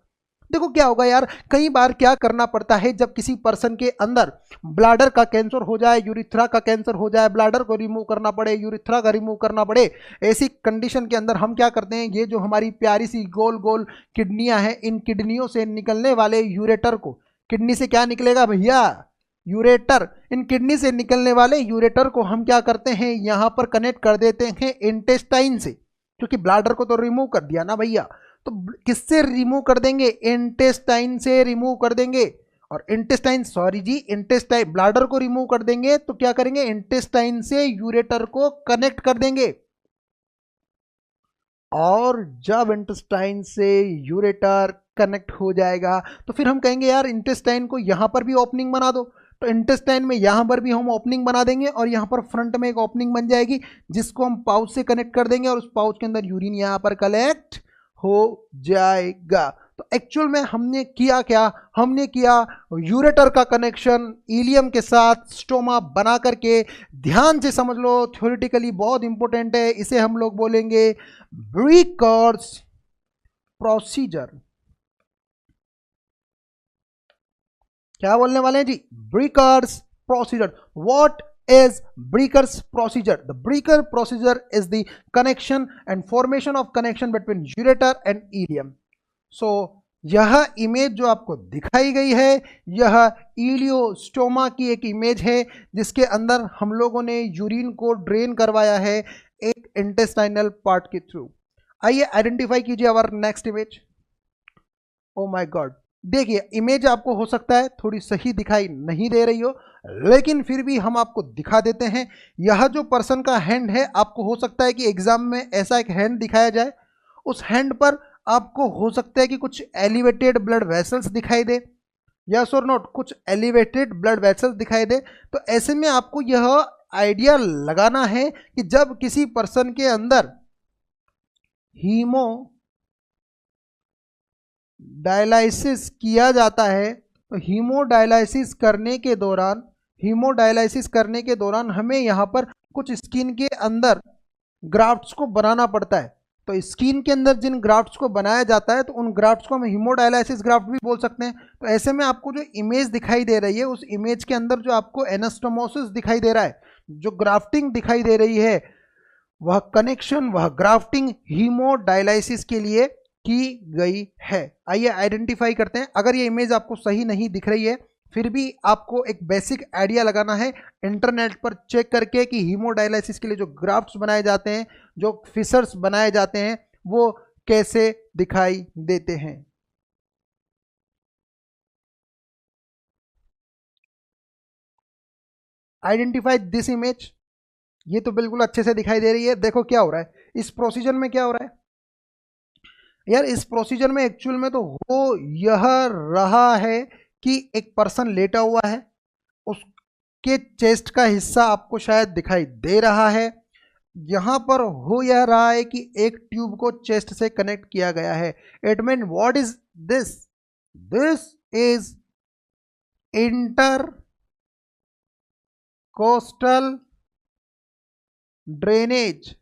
देखो क्या होगा यार, कई बार क्या करना पड़ता है जब किसी पर्सन के अंदर ब्लैडर का कैंसर हो जाए, यूरिथ्रा का कैंसर हो जाए, ब्लैडर को रिमूव करना पड़े, यूरिथ्रा का रिमूव करना पड़े, ऐसी कंडीशन के अंदर हम क्या करते हैं, ये जो हमारी प्यारी सी गोल गोल किडनियां हैं, इन किडनियों से निकलने वाले यूरेटर को, किडनी से क्या निकलेगा भैया? यूरेटर। इन किडनी से निकलने वाले यूरेटर को हम क्या करते हैं, यहां पर कनेक्ट कर देते हैं इंटेस्टाइन से, क्योंकि ब्लैडर को तो रिमूव कर दिया ना भैया। तो किससे रिमूव कर देंगे? इंटेस्टाइन से रिमूव कर देंगे। और इंटेस्टाइन, सॉरी जी, इंटेस्टाइन, ब्लैडर को रिमूव कर देंगे तो क्या करेंगे? इंटेस्टाइन से यूरेटर को कनेक्ट कर देंगे। और जब इंटेस्टाइन से यूरेटर कनेक्ट हो जाएगा तो फिर हम कहेंगे यार इंटेस्टाइन को यहां पर भी ओपनिंग बना दो। तो इंटेस्टाइन में यहां पर भी हम ओपनिंग बना देंगे और यहां पर फ्रंट में एक ओपनिंग बन जाएगी जिसको हम पाउच से कनेक्ट कर देंगे और उस पाउच के अंदर यूरिन यहां पर कलेक्ट हो जाएगा। तो एक्चुअल में हमने किया क्या? हमने किया यूरेटर का कनेक्शन इलियम के साथ स्टोमा बना करके। ध्यान से समझ लो, थ्योरेटिकली बहुत इंपॉर्टेंट है, इसे हम लोग बोलेंगे ब्रिकर्स प्रोसीजर। क्या बोलने वाले हैं जी? Bricker's procedure. What is Breaker's procedure? The Breaker procedure is the connection and formation of connection between ureter and ileum. So यह इमेज जो आपको दिखाई गई है यह इलियोस्टोमा की एक इमेज है जिसके अंदर हम लोगों ने यूरिन को ड्रेन करवाया है एक इंटेस्टाइनल पार्ट के थ्रू। आइए आइडेंटिफाई कीजिए our next image. Oh my God, देखिए इमेज आपको हो सकता है थोड़ी सही दिखाई नहीं दे रही हो, लेकिन फिर भी हम आपको दिखा देते हैं। यह जो पर्सन का हैंड है, आपको हो सकता है कि एग्जाम में ऐसा एक हैंड दिखाया जाए, उस हैंड पर आपको हो सकता है कि कुछ एलिवेटेड ब्लड वेसल्स दिखाई दे, यस और नॉट, कुछ एलिवेटेड ब्लड वेसल्स दिखाई दे। तो ऐसे में आपको यह आइडिया लगाना है कि जब किसी पर्सन के अंदर हीमो डायलाइसिस किया जाता है तो हीमोडायलाइसिस करने के दौरान हमें यहाँ पर कुछ स्किन के अंदर ग्राफ्ट्स को बनाना पड़ता है। तो स्किन के अंदर जिन ग्राफ्ट्स को बनाया जाता है तो उन ग्राफ्ट्स को हम हीमोडायलाइसिस ग्राफ्ट भी बोल सकते हैं। तो ऐसे में आपको जो इमेज दिखाई दे रही है उस इमेज के अंदर जो आपको एनास्टोमोसिस दिखाई दे रहा है, जो ग्राफ्टिंग दिखाई दे रही है, वह कनेक्शन, वह ग्राफ्टिंग हीमोडायलाइसिस के लिए की गई है। आइए आइडेंटिफाई करते हैं। अगर ये इमेज आपको सही नहीं दिख रही है फिर भी आपको एक बेसिक आइडिया लगाना है इंटरनेट पर चेक करके कि हीमोडायलाइसिस के लिए जो ग्राफ्ट्स बनाए जाते हैं, जो फिशर्स बनाए जाते हैं, वो कैसे दिखाई देते हैं। Identify this image. ये तो बिल्कुल अच्छे से दिखाई दे रही है। देखो क्या हो रहा है इस प्रोसीजर में, क्या हो रहा है यार इस प्रोसीजर में एक्चुअल में तो हो यह रहा है कि एक पर्सन लेटा हुआ है, उसके चेस्ट का हिस्सा आपको शायद दिखाई दे रहा है। यहां पर हो यह रहा है कि एक ट्यूब को चेस्ट से कनेक्ट किया गया है। It mean what is this? This is inter coastal drainage.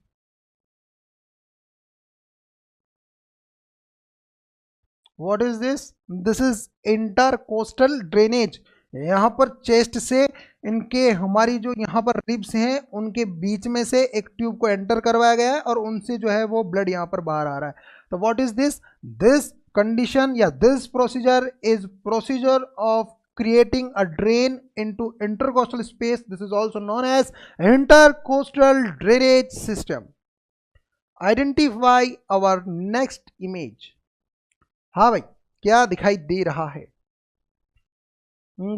What is this? This is intercostal drainage. यहाँ पर चेस्ट से इनके हमारी जो यहाँ पर रिब्स हैं उनके बीच में से एक ट्यूब को एंटर करवाया गया है और उनसे जो है वो ब्लड यहाँ पर बाहर आ रहा है। तो what is this? This condition या this procedure is procedure of creating a drain into intercostal space. This is also known as intercostal drainage system. Identify our next image. हाँ भाई, क्या दिखाई दे रहा है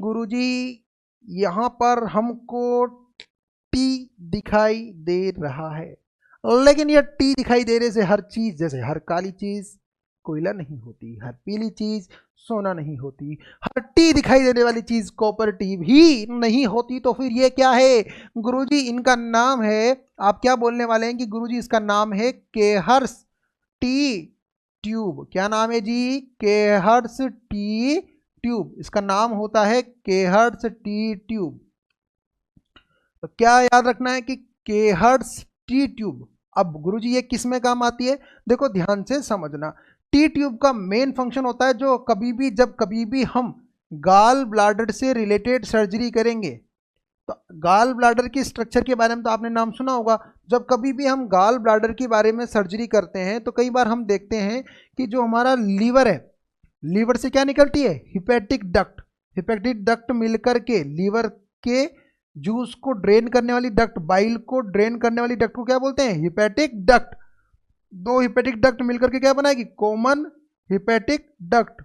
गुरुजी? यहाँ पर हमको टी दिखाई दे रहा है, लेकिन यह टी दिखाई देने से हर चीज, जैसे हर काली चीज कोयला नहीं होती, हर पीली चीज सोना नहीं होती, हर टी दिखाई देने वाली चीज कॉपर टी भी नहीं होती। तो फिर ये क्या है गुरुजी? इनका नाम है, आप क्या बोलने वाले हैं कि गुरुजी इसका नाम है केहर्स टी ट्यूब। क्या नाम है जी? केहर्स टी ट्यूब। इसका नाम होता है केहर्स टी ट्यूब। तो क्या याद रखना है कि केहर्स टी ट्यूब। अब गुरुजी ये किस में काम आती है? देखो ध्यान से समझना। टी ट्यूब का मेन फंक्शन होता है जो जब कभी भी हम गाल ब्लाडर से रिलेटेड सर्जरी करेंगे, तो गाल ब्लाडर की स्ट्रक्चर के बारे में तो आपने नाम सुना होगा। जब कभी भी हम गाल ब्लाडर के बारे में सर्जरी करते हैं तो कई बार हम देखते हैं कि जो हमारा लीवर है, लीवर से क्या निकलती है? Hepatic duct. हिपैटिक डक्ट मिलकर के लीवर के जूस को ड्रेन करने वाली डक्ट, बाइल को ड्रेन करने वाली डक्ट को क्या बोलते हैं? Hepatic duct. दो हिपैटिक डक्ट मिलकर के क्या बनाएगी? Common hepatic duct.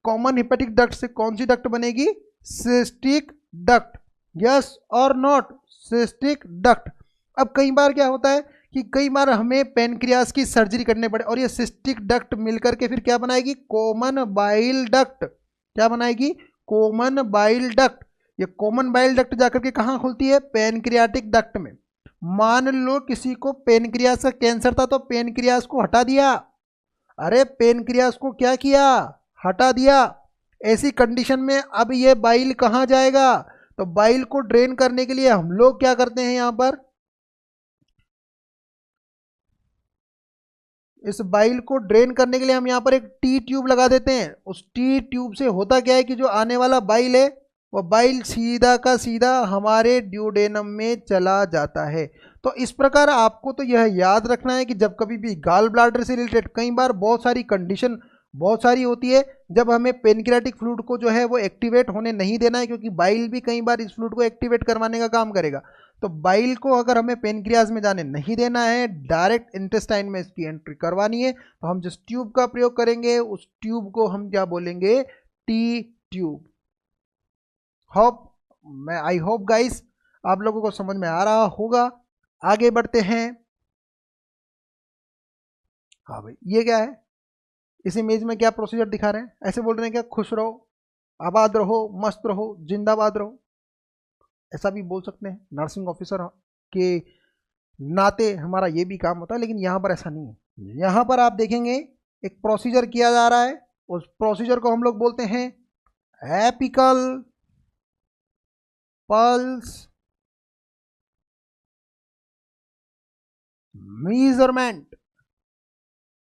Common hepatic duct से कौन सी डक्ट बनेगी? Cystic duct. यस और नॉट? Cystic duct. अब कई बार क्या होता है कि कई बार हमें पेनक्रियास की सर्जरी करने पड़े और ये सिस्टिक डक्ट मिलकर के फिर क्या बनाएगी? Common bile duct. क्या बनाएगी? Common bile duct. ये कॉमन बाइल डक्ट जाकर के कहाँ खुलती है? पेनक्रियाटिक डक्ट में। मान लो किसी को पेनक्रियास का कैंसर था तो पेनक्रियास को हटा दिया। अरे पेनक्रियास को क्या किया? हटा दिया। ऐसी कंडीशन में अब ये बाइल कहाँ जाएगा? तो बाइल को ड्रेन करने के लिए हम लोग क्या करते हैं? यहां पर इस बाइल को ड्रेन करने के लिए हम यहां पर एक टी ट्यूब लगा देते हैं। उस टी ट्यूब से होता क्या है कि जो आने वाला बाइल है वो बाइल सीधा का सीधा हमारे ड्यूडेनम में चला जाता है। तो इस प्रकार आपको तो यह याद रखना है कि जब कभी भी गाल ब्लाडर से रिलेटेड कई बार बहुत सारी कंडीशन बहुत सारी होती है, जब हमें पेनक्रियाटिक फ्लूइड को जो है वो एक्टिवेट होने नहीं देना है, क्योंकि बाइल भी कई बार इस फ्लूइड को एक्टिवेट करवाने का काम करेगा। तो बाइल को अगर हमें पेनक्रियाज में जाने नहीं देना है, डायरेक्ट इंटेस्टाइन में इसकी एंट्री करवानी है, तो हम जिस ट्यूब का प्रयोग करेंगे उस ट्यूब को हम क्या बोलेंगे? T tube. I hope guys आप लोगों को समझ में आ रहा होगा। आगे बढ़ते हैं। हाँ भाई, ये क्या है? इस इमेज में क्या प्रोसीजर दिखा रहे हैं? ऐसे बोल रहे हैं क्या? खुश रहो, आबाद रहो, मस्त रहो, जिंदाबाद रहो। ऐसा भी बोल सकते हैं, नर्सिंग ऑफिसर के नाते हमारा ये भी काम होता है, लेकिन यहाँ पर ऐसा नहीं है। यहाँ पर आप देखेंगे एक प्रोसीजर किया जा रहा है, उस प्रोसीजर को हम लोग बोलते हैं एपिकल पल्स मेजरमेंट।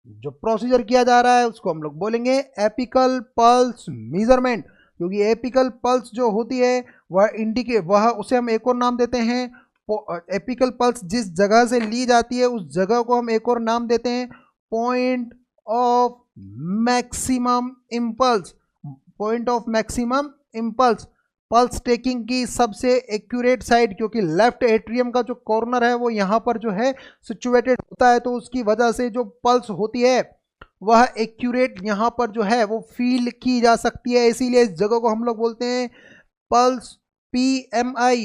जो प्रोसीजर किया जा रहा है उसको हम लोग बोलेंगे एपिकल पल्स मेजरमेंट, क्योंकि एपिकल पल्स जो होती है वह उसे हम एक और नाम देते हैं। एपिकल पल्स जिस जगह से ली जाती है उस जगह को हम एक और नाम देते हैं point of maximum impulse. Point of maximum impulse pulse taking की सबसे एक्यूरेट साइड, क्योंकि लेफ्ट एट्रियम का जो कॉर्नर है वो यहाँ पर जो है सिचुएटेड होता है, तो उसकी वजह से जो पल्स होती है वह एक्यूरेट यहाँ पर जो है वो फील की जा सकती है। इसीलिए इस जगह को हम लोग बोलते हैं पल्स PMI।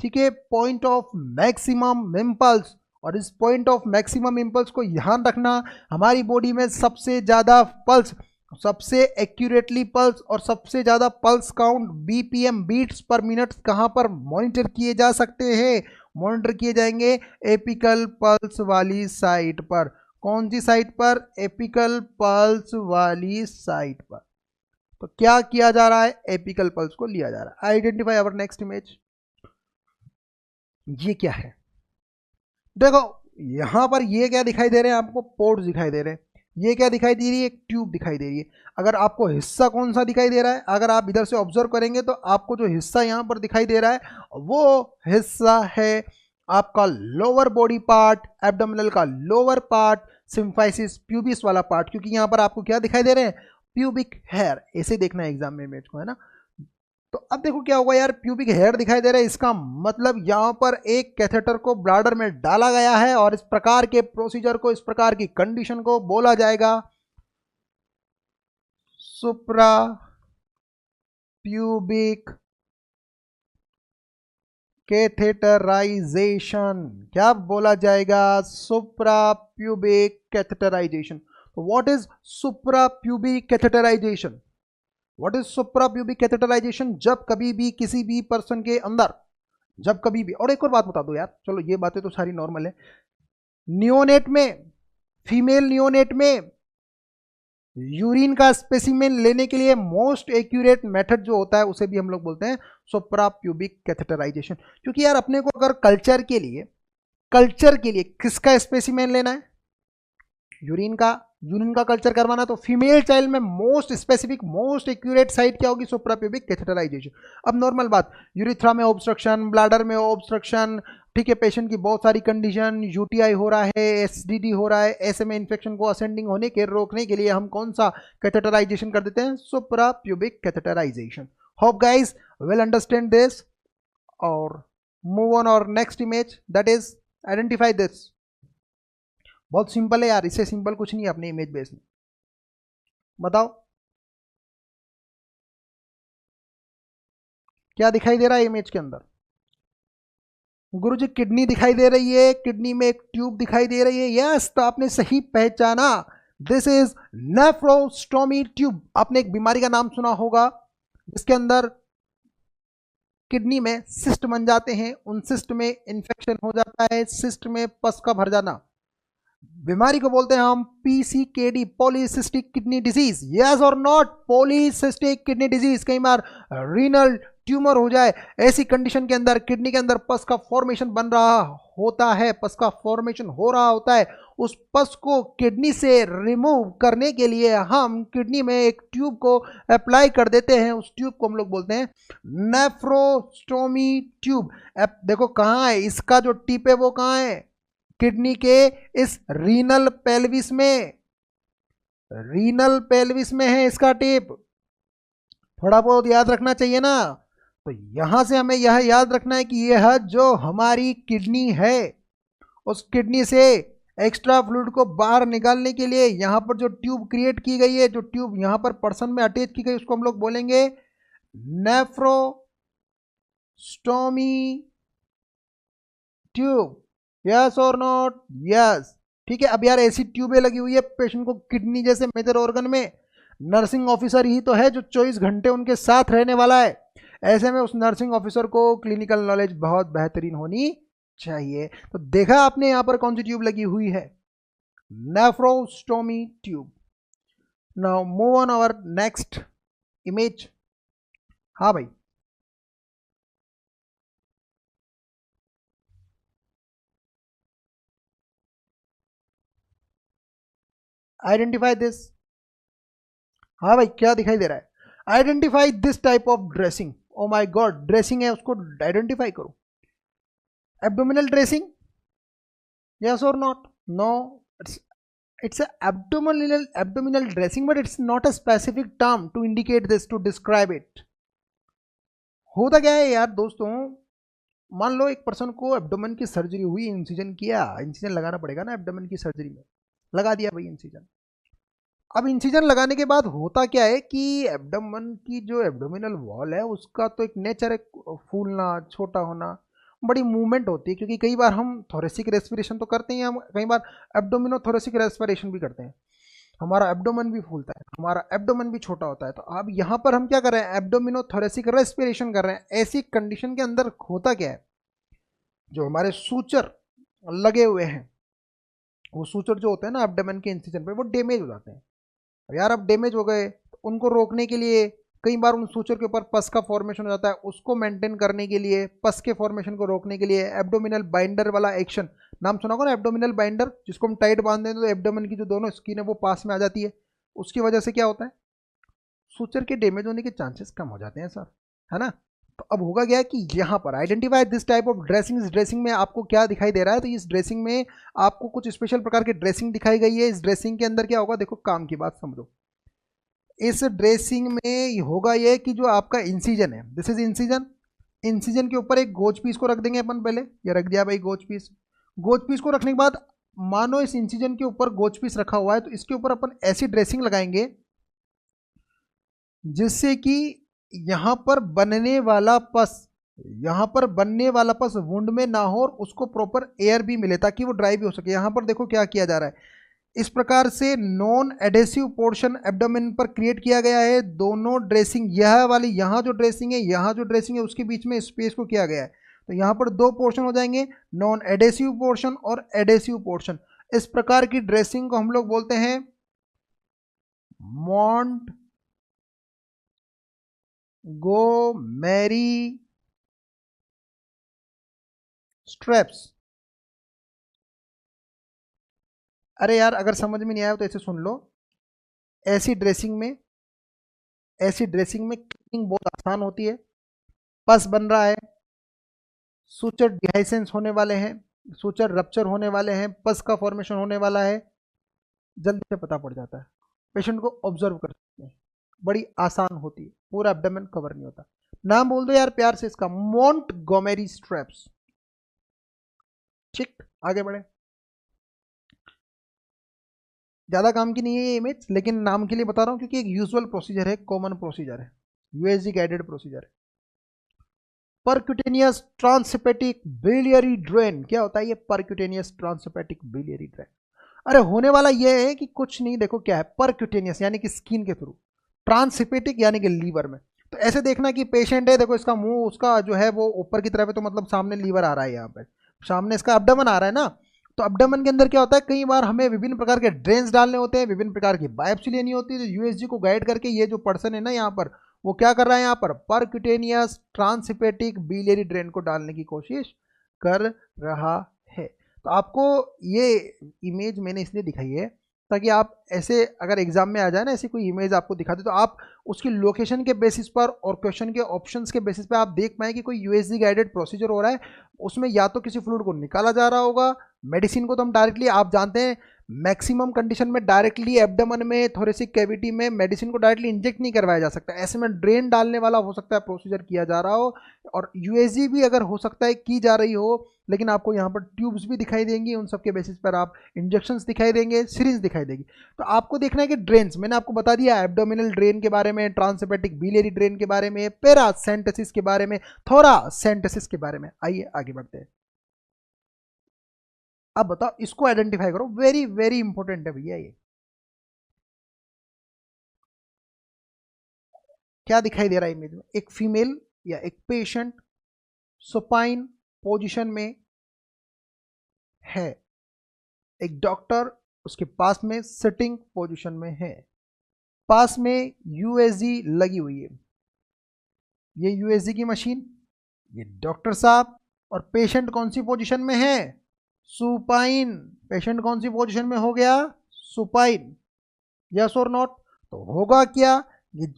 ठीक है, पॉइंट ऑफ मैक्सिमम इम्पल्स। और इस पॉइंट ऑफ मैक्सिमम इम्पल्स को ध्यान रखना, हमारी बॉडी में सबसे ज़्यादा पल्स, सबसे एक्यूरेटली पल्स और सबसे ज़्यादा pulse count BPM beats per minute कहाँ पर मॉनिटर किए जा सकते हैं? मॉनिटर किए जाएंगे एपिकल पल्स वाली साइट पर। कौन सी साइट पर? एपिकल पल्स वाली साइट पर। तो क्या किया जा रहा है? एपिकल पल्स को लिया जा रहा है। Identify our next image. ये क्या है? देखो यहां पर ये क्या दिखाई दे रहे हैं आपको? पोर्ट्स दिखाई दे रहे हैं। ये क्या दिखाई दे रही है, एक ट्यूब दिखाई दे रही है। अगर आपको हिस्सा कौन सा दिखाई दे रहा है, अगर आप इधर से ऑब्जर्व करेंगे तो आपको जो हिस्सा यहाँ पर दिखाई दे रहा है वो हिस्सा है आपका लोअर बॉडी पार्ट, एब्डोमिनल का लोअर पार्ट, सिम्फाइसिस प्यूबिस वाला पार्ट, क्योंकि यहाँ पर आपको क्या दिखाई दे रहे हैं, प्यूबिक हेयर। ऐसे देखना है एग्जाम में इमेज को, है ना। तो अब देखो क्या होगा यार, प्यूबिक हेयर दिखाई दे रहा है, इसका मतलब यहां पर एक कैथेटर को ब्लैडर में डाला गया है और इस प्रकार के प्रोसीजर को, इस प्रकार की कंडीशन को बोला जाएगा सुप्रा प्यूबिक कैथेटराइजेशन। क्या बोला जाएगा, सुप्रा प्यूबिक कैथेटराइजेशन। तो what is supra pubic catheterisation, what is supra pubic catheterisation? जब कभी भी किसी भी पर्सन के अंदर, जब कभी भी, और एक और बात बता दो यार, चलो ये बातें तो सारी नॉर्मल है, नियोनेट में, फीमेल नियोनेट में यूरिन का स्पेसिमेन लेने के लिए मोस्ट एक्यूरेट मेथड जो होता है उसे भी हम लोग बोलते हैं सुप्रा प्यूबिक कैथेटराइजेशन। क्योंकि यार अपने को अगर कल्चर के लिए किसका स्पेसिमेन लेना है, यूरिन का कल्चर करवाना, तो फीमेल चाइल्ड में most specific, most accurate site क्या होगी, सुप्राप्यूबिक कैथेटराइजेशन। अब नॉर्मल बात, यूरिथ्रा में ऑब्स्ट्रक्शन, ब्लैडर में ऑब्स्ट्रक्शन, ठीक है, पेशेंट की बहुत सारी कंडीशन, यूटीआई हो रहा है, एसडीडी हो रहा है, ऐसे में इन्फेक्शन को असेंडिंग होने के रोकने के लिए हम कौन सा कैथेटराइजेशन कर देते हैं, suprapubic catheterisation. Hope guys will understand this और मूव ऑन और next image, that is identify this. बहुत सिंपल है यार, इससे सिंपल कुछ नहीं है अपने इमेज बेस में। बताओ क्या दिखाई दे रहा है इमेज के अंदर, गुरुजी किडनी दिखाई दे रही है, किडनी में एक ट्यूब दिखाई दे रही है। यस, तो आपने सही पहचाना, दिस इज नेफ्रोस्टोमी ट्यूब। आपने एक बीमारी का नाम सुना होगा जिसके अंदर किडनी में सिस्ट बन जाते हैं, उन सिस्ट में इंफेक्शन हो जाता है, सिस्ट में पस का भर जाना, बीमारी को बोलते हैं हम पीसीकेडी, पॉलीसिस्टिक किडनी डिजीज। यस और नॉट, पॉलीसिस्टिक किडनी डिजीज। कई बार रीनल ट्यूमर हो जाए, ऐसी कंडीशन के अंदर किडनी के अंदर पस का फॉर्मेशन बन रहा होता है, पस का फॉर्मेशन हो रहा होता है, उस पस को किडनी से रिमूव करने के लिए हम किडनी में एक ट्यूब को अप्लाई कर देते हैं, उस ट्यूब को हम लोग बोलते हैं नेफ्रोस्टोमी ट्यूब। अब देखो कहाँ है इसका जो टिप है, वो कहाँ है, किडनी के इस रीनल पेल्विस में, रीनल पेल्विस में है इसका टिप। थोड़ा बहुत याद रखना चाहिए ना। तो यहां से हमें यह याद रखना है कि यह जो हमारी किडनी है, उस किडनी से एक्स्ट्रा फ्लूइड को बाहर निकालने के लिए यहां पर जो ट्यूब क्रिएट की गई है, जो ट्यूब यहां पर पर्सन में अटैच की गई, उसको हम लोग बोलेंगे नेफ्रोस्टोमी ट्यूब। यस और नॉट, यस। ठीक है, अब यार ऐसी ट्यूबें लगी हुई है पेशेंट को किडनी जैसे मेजर ऑर्गन में, नर्सिंग ऑफिसर ही तो है जो 24 घंटे उनके साथ रहने वाला है। ऐसे में उस नर्सिंग ऑफिसर को क्लिनिकल नॉलेज बहुत बेहतरीन होनी चाहिए। तो देखा आपने यहां पर कौन सी ट्यूब लगी हुई है, nephrostomy tube. Now move on our next image. हाँ भाई, आइडेंटिफाई दिस। हाँ भाई, क्या दिखाई दे रहा है, identify this type of dressing. Oh my God, dressing है, उसको आइडेंटिफाई करो। एब्डोमिनल ड्रेसिंग, यस और not, no, it's a abdominal dressing, but it's not a specific term to indicate this, to describe it। होता क्या है यार दोस्तों, मान लो एक पर्सन को एब्डोमेन की सर्जरी हुई, इंसिजन किया, इंसिजन लगाना पड़ेगा ना एब्डोमेन की सर्जरी में, लगा दिया भाई इंसिजन। अब इंसिजन लगाने के बाद होता क्या है कि एब्डोमेन की जो एब्डोमिनल वॉल है उसका तो एक नेचर है, फूलना, छोटा होना, बड़ी मूवमेंट होती है, क्योंकि कई बार हम थोरेसिक रेस्पिरेशन तो करते हैं, हम कई बार एब्डोमिनो थोरेसिक रेस्पिरेशन भी करते हैं, हमारा एब्डोमेन भी फूलता है, हमारा एब्डोमेन भी छोटा होता है। तो अब यहाँ पर हम क्या कर रहे हैं, एब्डोमिनो थोरेसिक रेस्पिरेशन कर रहे हैं। ऐसी कंडीशन के अंदर होता क्या है, जो हमारे सूचर लगे हुए हैं, वो सूचर जो होते हैं ना एब्डोमेन के इंसिजन पे, वो डैमेज हो जाते हैं। यार अब डैमेज हो गए, तो उनको रोकने के लिए कई बार उन सूचर के ऊपर पस का फॉर्मेशन हो जाता है, उसको मेंटेन करने के लिए, पस के फॉर्मेशन को रोकने के लिए एब्डोमिनल बाइंडर वाला एक्शन नाम सुना होगा ना एब्डोमिनल बाइंडर, जिसको हम टाइट बांध दें तो एब्डोमेन की जो दोनों स्किन है वो पास में आ जाती है, उसकी वजह से क्या होता है, सूचर के डैमेज होने के चांसेस कम हो जाते हैं सर, है ना। तो अब होगा क्या कि यहाँ पर identify this type of dressing, इस ड्रेसिंग में आपको क्या दिखाई दे रहा है, तो इस ड्रेसिंग में आपको कुछ स्पेशल प्रकार की ड्रेसिंग दिखाई गई है। इस ड्रेसिंग के अंदर क्या होगा, देखो काम की बात समझो, इस ड्रेसिंग में होगा ये कि जो आपका इंसिजन है, दिस इज इंसिजन, इंसिजन के ऊपर एक गोज पीस को रख देंगे अपन पहले, ये रख दिया भाई गोज पीस। गोज पीस को रखने के बाद मानो इस इंसिजन के ऊपर गोज पीस रखा हुआ है, तो इसके ऊपर अपन ऐसी ड्रेसिंग लगाएंगे जिससे कि यहां पर बनने वाला पस, यहां पर बनने वाला पस वुंड में ना हो और उसको प्रॉपर एयर भी मिले ताकि वो ड्राई भी हो सके। यहां पर देखो क्या किया जा रहा है, इस प्रकार से नॉन एडेसिव पोर्शन एब्डोमेन पर क्रिएट किया गया है। दोनों ड्रेसिंग, यह वाली यहाँ जो ड्रेसिंग है, यहाँ जो ड्रेसिंग है, उसके बीच में स्पेस को किया गया है, तो यहाँ पर दो पोर्शन हो जाएंगे, नॉन एडेसिव पोर्शन और एडेसिव पोर्शन। इस प्रकार की ड्रेसिंग को हम लोग बोलते हैं मॉन्ट गोमेरी स्ट्रेप्स। अरे यार अगर समझ में नहीं आया तो ऐसे सुन लो, ऐसी ड्रेसिंग में, ऐसी ड्रेसिंग में क्लीनिंग बहुत आसान होती है, पस बन रहा है, सूचर डिहाइसेंस होने वाले हैं, सूचर रप्चर होने वाले हैं, पस का फॉर्मेशन होने वाला है, जल्दी से पता पड़ जाता है, पेशेंट को ऑब्जर्व कर सकते हैं, बड़ी आसान होती है, पूरा एब्डोमेन कवर नहीं होता। नाम बोल दो यार प्यार से इसका, मोंटगोमेरी स्ट्रेप्स। ठीक, आगे बढ़े, ज़्यादा काम की नहीं है ये इमेज, लेकिन नाम के लिए बता रहा हूँ क्योंकि एक यूजुअल प्रोसीजर है, कॉमन प्रोसीजर है, यूएसजी गाइडेड प्रोसीजर है। परक्यूटेनियस ट्रांसहेपेटिक बिलियरी ड्रेन, क्या होता है ये परक्यूटेनियस ट्रांसहेपेटिक बिलियरी ड्रेन? अरे होने वाला ये है कि कुछ नहीं, देखो क्या है, परक्यूटेनियस यानी कि स्किन के थ्रू, ट्रांसहेपेटिक यानी कि लीवर में। तो ऐसे देखना कि पेशेंट है, देखो इसका मुंह उसका जो है वो ऊपर की तरफ है, तो मतलब सामने लीवर आ रहा है, यहाँ पे सामने इसका अब्डोमेन आ रहा है ना। तो अब्डोमेन के अंदर क्या होता है, कई बार हमें विभिन्न प्रकार के ड्रेन्स डालने होते हैं, विभिन्न प्रकार की बायोप्सी लेनी होती है, तो यूएसजी को गाइड करके ये जो पर्सन है ना यहाँ पर, वो क्या कर रहा है, यहाँ पर परक्यूटेनियस ट्रांसहेपेटिक बिलियरी ड्रेन को डालने की कोशिश कर रहा है। तो आपको ये इमेज मैंने इसलिए दिखाई है ताकि आप ऐसे अगर एग्जाम में आ जाए ना, ऐसी कोई इमेज आपको दिखा दे, तो आप उसकी लोकेशन के बेसिस पर और क्वेश्चन के ऑप्शंस के बेसिस पर आप देख पाए कि कोई यूएसजी गाइडेड प्रोसीजर हो रहा है, उसमें या तो किसी फ्लूइड को निकाला जा रहा होगा, मेडिसिन को तो हम डायरेक्टली, आप जानते हैं मैक्सिमम कंडीशन में डायरेक्टली एब्डोमेन में थोरेसिक कैविटी में मेडिसिन को डायरेक्टली इंजेक्ट नहीं करवाया जा सकता, ऐसे में ड्रेन डालने वाला हो सकता है प्रोसीजर किया जा रहा हो, और यूएसजी भी अगर हो सकता है की जा रही हो, लेकिन आपको यहाँ पर ट्यूब्स भी दिखाई देंगी, उन सब के बेसिस पर आप इंजेक्शंस दिखाई देंगे, सीरीज दिखाई देगी। तो आपको देखना है कि ड्रेन्स, मैंने आपको बता दिया एब्डोमिनल ड्रेन के बारे में, ट्रांसहेपेटिक बिलियरी ड्रेन के बारे में, पैरासेंटेसिस के बारे में, थोरासेंटेसिस के बारे में। आइए आगे बढ़ते हैं। अब बताओ इसको आइडेंटिफाई करो, वेरी वेरी इंपॉर्टेंट है भैया ये। क्या दिखाई दे रहा है इमेज में, एक फीमेल या एक पेशेंट सुपाइन पोजीशन में है, एक डॉक्टर उसके पास में सिटिंग पोजीशन में है, पास में यूएसजी लगी हुई है, ये यूएसजी की मशीन, ये डॉक्टर साहब, और पेशेंट कौन सी पोजीशन में है, सुपाइन। पेशेंट कौन सी पोजीशन में हो गया, सुपाइन, यस और नॉट। तो होगा क्या, ये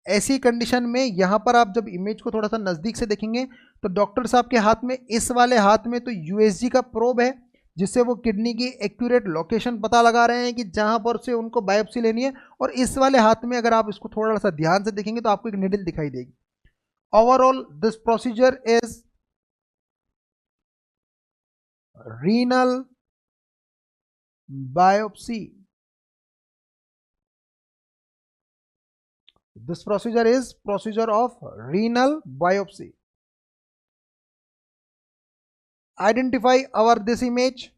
ऐसी कंडीशन में यहां पर आप जब इमेज को थोड़ा सा नजदीक से देखेंगे तो डॉक्टर साहब के हाथ में, इस वाले हाथ में तो यूएसजी का प्रोब है, जिससे वो किडनी की एक्यूरेट लोकेशन पता लगा रहे हैं कि जहां पर से उनको बायोप्सी लेनी है, और इस वाले हाथ में अगर आप इसको थोड़ा सा ध्यान से देखेंगे तो आपको एक निडल दिखाई देगी। Overall this procedure is renal biopsy. This procedure is procedure of renal biopsy. Identify our this image.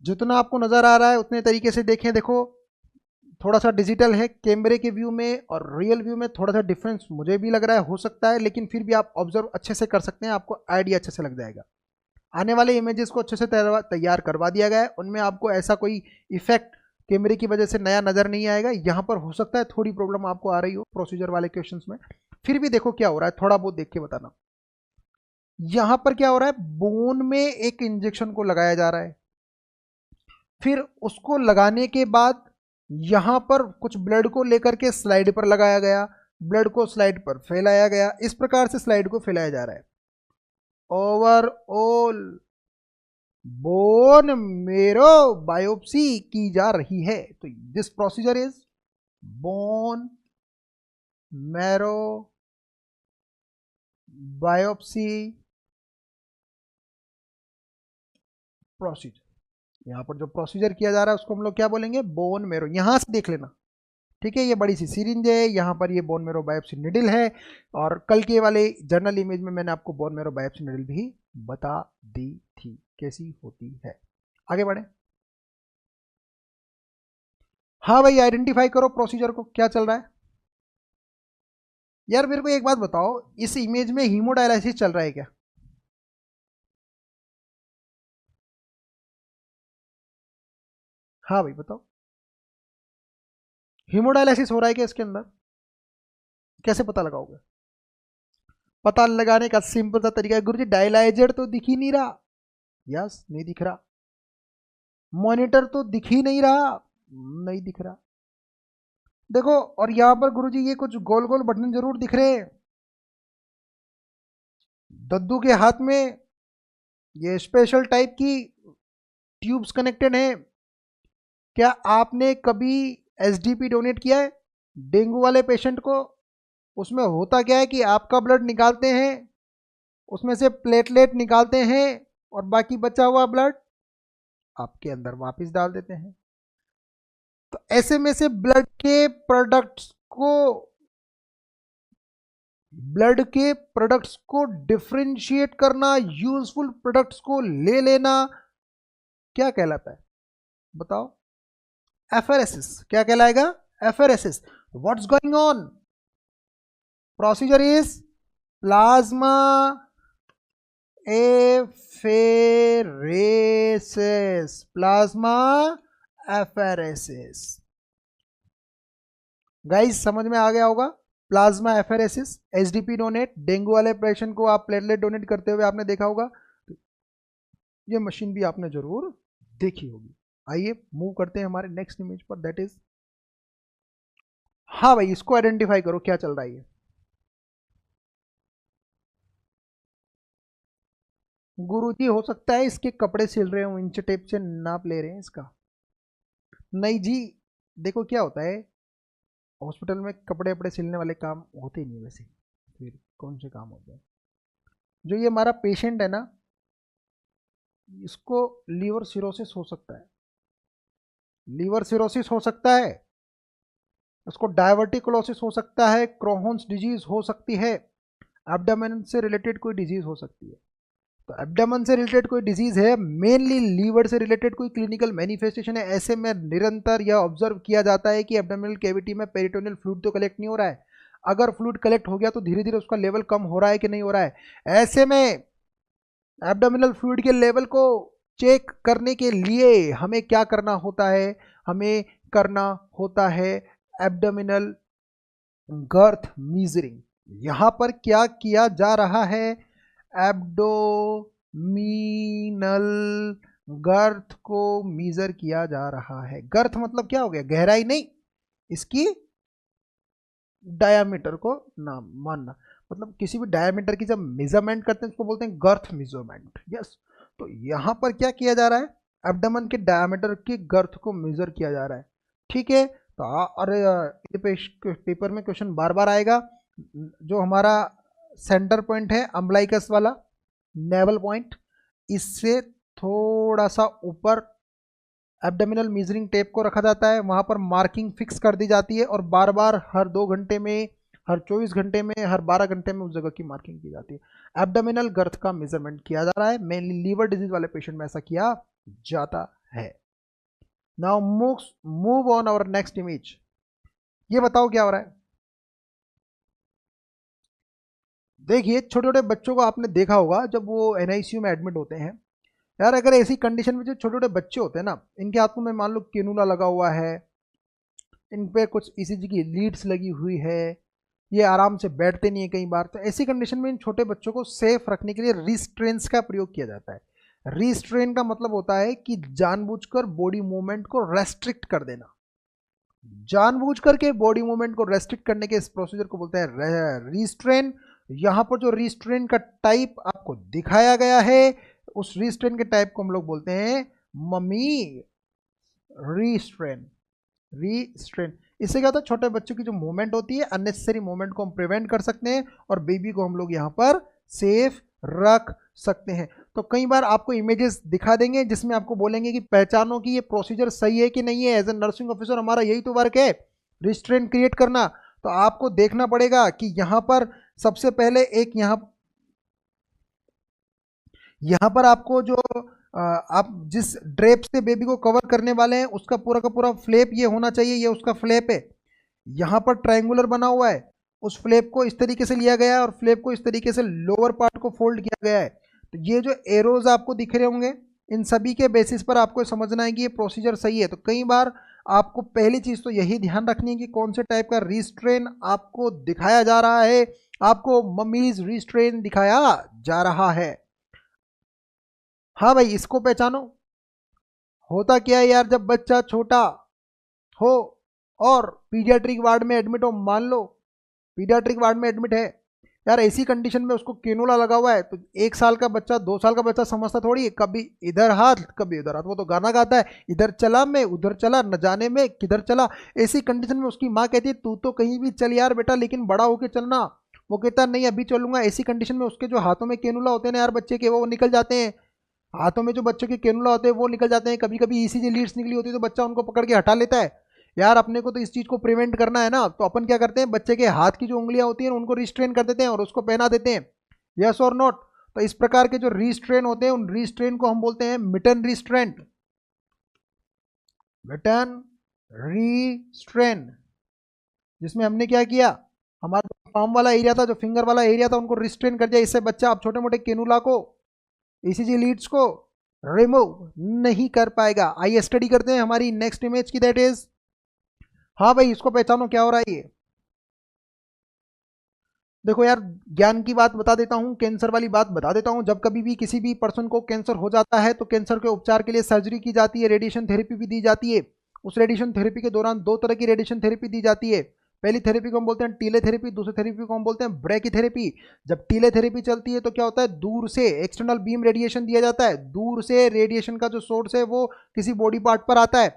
जितना आपको नजर आ रहा है उतने तरीके से देखें। देखो थोड़ा सा डिजिटल है, कैमरे के व्यू में और रियल व्यू में थोड़ा सा डिफरेंस मुझे भी लग रहा है, हो सकता है, लेकिन फिर भी आप ऑब्जर्व अच्छे से कर सकते हैं, आपको आइडिया अच्छे से लग जाएगा। आने वाले इमेजेस को अच्छे से तैयार करवा दिया गया है, उनमें आपको ऐसा कोई इफेक्ट कैमरे की वजह से नया नजर नहीं आएगा। यहाँ पर हो सकता है थोड़ी प्रॉब्लम आपको आ रही हो प्रोसीजर वाले क्वेश्चंस में, फिर भी देखो क्या हो रहा है, थोड़ा बहुत देख के बताना। यहां पर क्या हो रहा है, बोन में एक इंजेक्शन को लगाया जा रहा है, फिर उसको लगाने के बाद यहां पर कुछ ब्लड को लेकर के स्लाइड पर लगाया गया, ब्लड को स्लाइड पर फैलाया गया, इस प्रकार से स्लाइड को फैलाया जा रहा है। ओवरऑल बोन मेरो बायोप्सी की जा रही है, तो this procedure is bone marrow biopsy procedure. यहां पर जो प्रोसीजर किया जा रहा है उसको हम लोग क्या बोलेंगे, बोन मेरो। यहां से देख लेना, ठीक है, ये बड़ी सी सीरिंज है, यहाँ पर ये बोन मेरो बायोप्सी निडल है, और कल के वाले जर्नल इमेज में मैंने आपको बोन मेरो बायोप्सी निडल भी बता दी थी कैसी होती है। आगे बढ़े। हाँ भाई, आइडेंटिफाई करो प्रोसीजर को, क्या चल रहा है। यार मेरे को एक बात बताओ, इस इमेज में हीमोडायलिसिस चल रहा है क्या। हाँ भाई बताओ, हीमोडायलिसिस हो रहा है क्या इसके अंदर, कैसे पता लगाओगे। पता लगाने का सिंपल सा तरीका है गुरुजी, डायलाइजर तो दिख ही नहीं रहा। यस, नहीं दिख रहा। मॉनिटर तो दिख ही नहीं रहा, नहीं दिख रहा। देखो, और यहां पर गुरुजी ये कुछ गोल गोल बटन जरूर दिख रहे हैं। दद्दू के हाथ में ये स्पेशल टाइप की ट्यूब्स कनेक्टेड हैं। क्या आपने कभी एसडीपी डोनेट किया है डेंगू वाले पेशेंट को। उसमें होता क्या है कि आपका ब्लड निकालते हैं, उसमें से प्लेटलेट निकालते हैं, और बाकी बचा हुआ ब्लड आपके अंदर वापस डाल देते हैं। तो ऐसे में से ब्लड के प्रोडक्ट्स को डिफरेंशिएट करना, यूजफुल प्रोडक्ट्स को ले लेना, क्या कहलाता है बताओ। एफेरेसिस। क्या कहलाएगा, apheresis. What's going on, procedure is plasma apheresis, plasma apheresis. Guys समझ में आ गया होगा, plasma apheresis, SDP donate, dengue वाले पेशेंट को आप प्लेटलेट डोनेट करते हुए आपने देखा होगा, ये मशीन भी आपने जरूर देखी होगी। आइए मूव करते हैं हमारे नेक्स्ट इमेज पर, दैट इज, हाँ भाई इसको आइडेंटिफाई करो क्या चल रहा है। गुरुजी हो सकता है इसके कपड़े सिल रहे हो, इंच टेप से नाप ले रहे हैं इसका। नहीं जी, देखो क्या होता है, हॉस्पिटल में कपड़े वपड़े सिलने वाले काम होते ही नहीं वैसे, फिर कौन से काम होते हैं। जो ये हमारा पेशेंट है ना, इसको लीवर सिरोसिस हो सकता है, लीवर सिरोसिस हो सकता है, उसको डायवर्टिकुलोसिस हो सकता है, क्रोहन्स डिजीज हो सकती है, एब्डोमेन से रिलेटेड कोई डिजीज हो सकती है। तो एब्डोमेन से रिलेटेड कोई डिजीज है, मेनली लीवर से रिलेटेड कोई क्लिनिकल मैनिफेस्टेशन है, ऐसे में निरंतर यह ऑब्जर्व किया जाता है कि एब्डोमिनल कैविटी में पेरिटोनियल फ्लूइड तो कलेक्ट नहीं हो रहा है। अगर फ्लूइड कलेक्ट हो गया तो धीरे धीरे उसका लेवल कम हो रहा है कि नहीं हो रहा है। ऐसे में एब्डोमिनल फ्लूइड के लेवल को चेक करने के लिए हमें क्या करना होता है, हमें करना होता है एब्डोमिनल गर्थ मीजरिंग। यहां पर क्या किया जा रहा है, एब्डोमिनल गर्थ को मीजर किया जा रहा है। गर्थ मतलब क्या हो गया, गहराई नहीं, इसकी डायामीटर को नाम मानना, मतलब किसी भी डायामीटर की जब मेजरमेंट करते हैं उसको बोलते हैं गर्थ मेजरमेंट। यस, तो यहां पर क्या किया जा रहा है, एब्डोमेन के डायामीटर की गर्थ को मेजर किया जा रहा है। ठीक है, तो अरे ये पेपर में क्वेश्चन बार बार आएगा। जो हमारा सेंटर पॉइंट है अम्बलाइकस वाला, नेवल पॉइंट, इससे थोड़ा सा ऊपर एब्डोमिनल मीजरिंग टेप को रखा जाता है, वहां पर मार्किंग फिक्स कर दी जाती है, और बार बार हर 2 घंटे में, हर 24 घंटे में, हर 12 घंटे में उस जगह की मार्किंग की जाती है। एब्डोमिनल गर्थ का मेजरमेंट किया जा रहा है, मेनली लीवर डिजीज वाले पेशेंट में ऐसा किया जाता है। Now move on our next image. ये बताओ क्या हो रहा है। देखिए, छोटे छोटे बच्चों को आपने देखा होगा जब वो एनआईसीयू में एडमिट होते हैं। यार अगर ऐसी कंडीशन में जो छोटे छोटे बच्चे होते हैं ना, इनके हाथों में मान लो केनुला लगा हुआ है, इन पे कुछ ईसीजी की लीड्स लगी हुई है, ये आराम से बैठते नहीं है कई बार। तो ऐसी कंडीशन में इन छोटे बच्चों को सेफ रखने के लिए रिस्ट्रेन्स का प्रयोग किया जाता है। रिस्ट्रेन का मतलब होता है कि जानबूझकर बॉडी मूवमेंट को रेस्ट्रिक्ट कर देना। जानबूझ करके बॉडी मूवमेंट को रेस्ट्रिक्ट करने के इस प्रोसीजर को बोलते हैं रिस्ट्रेन। यहां पर जो रिस्ट्रेन का टाइप आपको दिखाया गया है, उस रिस्ट्रेन के टाइप को हम लोग बोलते हैं मम्मी रिस्ट्रेन। रिस्ट्रेन इससे क्या होता है, छोटे बच्चों की जो मूवमेंट होती है, अननेसेसरी मूवमेंट को हम प्रिवेंट कर सकते हैं और बेबी को हम लोग यहाँ पर सेफ रख सकते हैं। तो कई बार आपको इमेजेस दिखा देंगे जिसमें आपको बोलेंगे कि पहचानो कि ये प्रोसीजर सही है कि नहीं है। एज ए नर्सिंग ऑफिसर हमारा यही तो वर्क है, रिस्ट्रेन क्रिएट करना। तो आपको देखना पड़ेगा कि यहाँ पर सबसे पहले एक यहाँ पर आपको जो आप जिस ड्रेप से बेबी को कवर करने वाले हैं उसका पूरा का पूरा फ्लैप ये होना चाहिए, ये उसका फ्लैप है। यहाँ पर ट्रायंगुलर बना हुआ है, उस फ्लैप को इस तरीके से लिया गया है और फ्लैप को इस तरीके से लोअर पार्ट को फोल्ड किया गया है। तो ये जो एरोज आपको दिख रहे होंगे, इन सभी के बेसिस पर आपको समझना है कि ये प्रोसीजर सही है। तो कई बार आपको पहली चीज़ तो यही ध्यान रखनी है कि कौन से टाइप का रिस्ट्रेन आपको दिखाया जा रहा है। आपको मम्मीज रिस्ट्रेन दिखाया जा रहा है। हाँ भाई, इसको पहचानो। होता क्या है यार, जब बच्चा छोटा हो और पीडियाट्रिक वार्ड में एडमिट हो, मान लो पीडियाट्रिक वार्ड में एडमिट है यार, ऐसी कंडीशन में उसको केनुला लगा हुआ है, तो 1 साल का बच्चा 2 साल का बच्चा समझता थोड़ी है, कभी इधर हाथ कभी उधर हाथ। वो तो गाना गाता है, इधर चला मैं उधर चला, न जाने में किधर चला। ऐसी कंडीशन में उसकी माँ कहती है तू तो कहीं भी चल यार बेटा, लेकिन बड़ा होके चलना। वो कहता नहीं अभी चलूंगा। ऐसी कंडीशन में उसके जो हाथों में केनुला होते हैं ना यार बच्चे के, वो निकल जाते हैं। हाथों में जो बच्चों के केनुला होते हैं वो निकल जाते हैं। कभी कभी ईसीजी लीड्स निकली होती है तो बच्चा उनको पकड़ के हटा लेता है। यार अपने को तो इस चीज़ को प्रिवेंट करना है ना, तो अपन क्या करते हैं, बच्चे के हाथ की जो उंगलियां होती हैं उनको रिस्ट्रेन कर देते हैं और उसको पहना देते हैं। यस और नॉट। तो इस प्रकार के जो रिस्ट्रेन होते हैं उन रिस्ट्रेन को हम बोलते हैं मिटन रिस्ट्रेंट। मिटन रिस्ट्रेन, जिसमें हमने क्या किया, हमारा पाम वाला एरिया था, जो फिंगर वाला एरिया था, उनको रिस्ट्रेन कर दिया। इससे बच्चा अब छोटे मोटे केनुला को, ईसीजी लीड्स को रिमूव नहीं कर पाएगा। आइए स्टडी करते हैं हमारी नेक्स्ट इमेज की, दैट इज, हाँ भाई इसको पहचानो क्या हो रहा है ये। देखो यार, ज्ञान की बात बता देता हूँ, कैंसर वाली बात बता देता हूँ। जब कभी भी किसी भी पर्सन को कैंसर हो जाता है तो कैंसर के उपचार के लिए सर्जरी की जाती है, रेडिएशन थेरेपी भी दी जाती है। उस रेडिएशन थेरेपी के दौरान 2 तरह की रेडिएशन थेरेपी दी जाती है। पहली थेरेपी को हम बोलते हैं टीले थेरेपी, दूसरी थेरेपी को हम बोलते हैं ब्रैकी थेरेपी। जब टीले थेरेपी चलती है तो क्या होता है, दूर से एक्सटर्नल बीम रेडिएशन दिया जाता है। दूर से रेडिएशन का जो सोर्स है वो किसी बॉडी पार्ट पर आता है,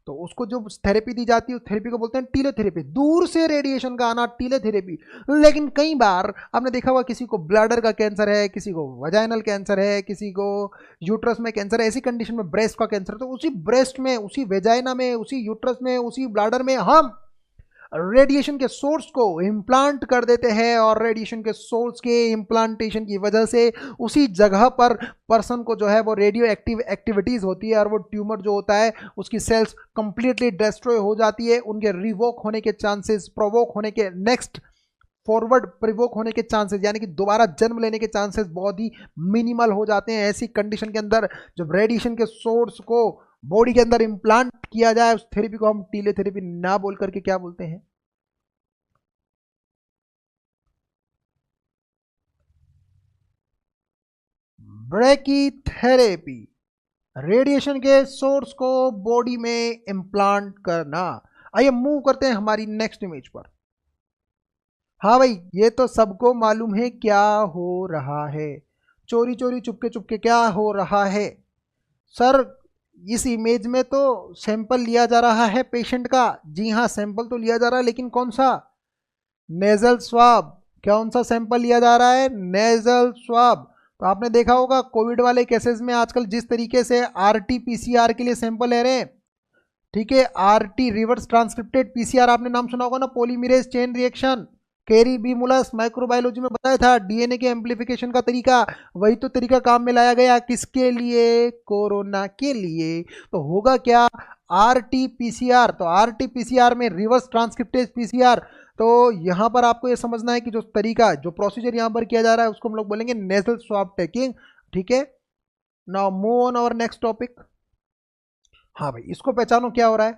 तो उसको जो थेरेपी दी जाती है उस थेरेपी को बोलते हैं टीले थेरेपी। दूर से रेडिएशन का आना टीले थेरेपी। लेकिन कई बार आपने देखा हुआ किसी को ब्लैडर का कैंसर है, किसी को वजाइनल कैंसर है, किसी को यूट्रस में कैंसर है, ऐसी कंडीशन में ब्रेस्ट का कैंसर है, तो उसी ब्रेस्ट में, उसी वेजाइना में, उसी यूट्रस में, उसी ब्लैडर में हम रेडिएशन के सोर्स को इम्प्लांट कर देते हैं और रेडिएशन के सोर्स के इम्प्लांटेशन की वजह से उसी जगह पर पर्सन को जो है वो रेडियो एक्टिव एक्टिविटीज़ होती है और वो ट्यूमर जो होता है उसकी सेल्स कंप्लीटली डिस्ट्रॉय हो जाती है। उनके रिवोक होने के चांसेस, प्रोवोक होने के, नेक्स्ट फॉरवर्ड प्रिवोक होने के चांसेस, यानी कि दोबारा जन्म लेने के चांसेस बहुत ही मिनिमल हो जाते हैं। ऐसी कंडीशन के अंदर जब रेडिएशन के सोर्स को बॉडी के अंदर इम्प्लांट किया जाए, उस थेरेपी को हम टीले थेरेपी ना बोल करके क्या बोलते हैं, ब्रैकी थेरेपी। रेडिएशन के सोर्स को बॉडी में इम्प्लांट करना। आइए मूव करते हैं हमारी नेक्स्ट इमेज पर। हाँ भाई, ये तो सबको मालूम है क्या हो रहा है, चोरी चोरी चुपके चुपके क्या हो रहा है। सर इस इमेज में तो सैंपल लिया जा रहा है पेशेंट का। जी हाँ, सैंपल तो लिया जा रहा है, लेकिन कौन सा, नेजल स्वाब। कौन सा सैंपल लिया जा रहा है, नेजल स्वाब। तो आपने देखा होगा कोविड वाले केसेस में आजकल जिस तरीके से आरटी पीसीआर के लिए सैंपल ले रहे हैं, ठीक है, आरटी रिवर्स ट्रांसक्रिप्टेड पीसीआर, आपने नाम सुना होगा ना, polymerase chain reaction. Kary B Mullis microbiology में बताया था डीएनए के एम्प्लीफिकेशन का तरीका, वही तो तरीका काम में लाया गया किसके लिए, कोरोना के लिए। तो होगा क्या, आरटी पीसीआर। तो आरटी पीसीआर में रिवर्स ट्रांसक्रिप्टेज पीसीआर। तो यहाँ पर आपको ये समझना है कि जो तरीका, जो प्रोसीजर यहाँ पर किया जा रहा है उसको हम लोग बोलेंगे नेजल स्वाब टेकिंग, ठीक है। Now move on our next topic. हाँ भाई, इसको पहचानो क्या हो रहा है।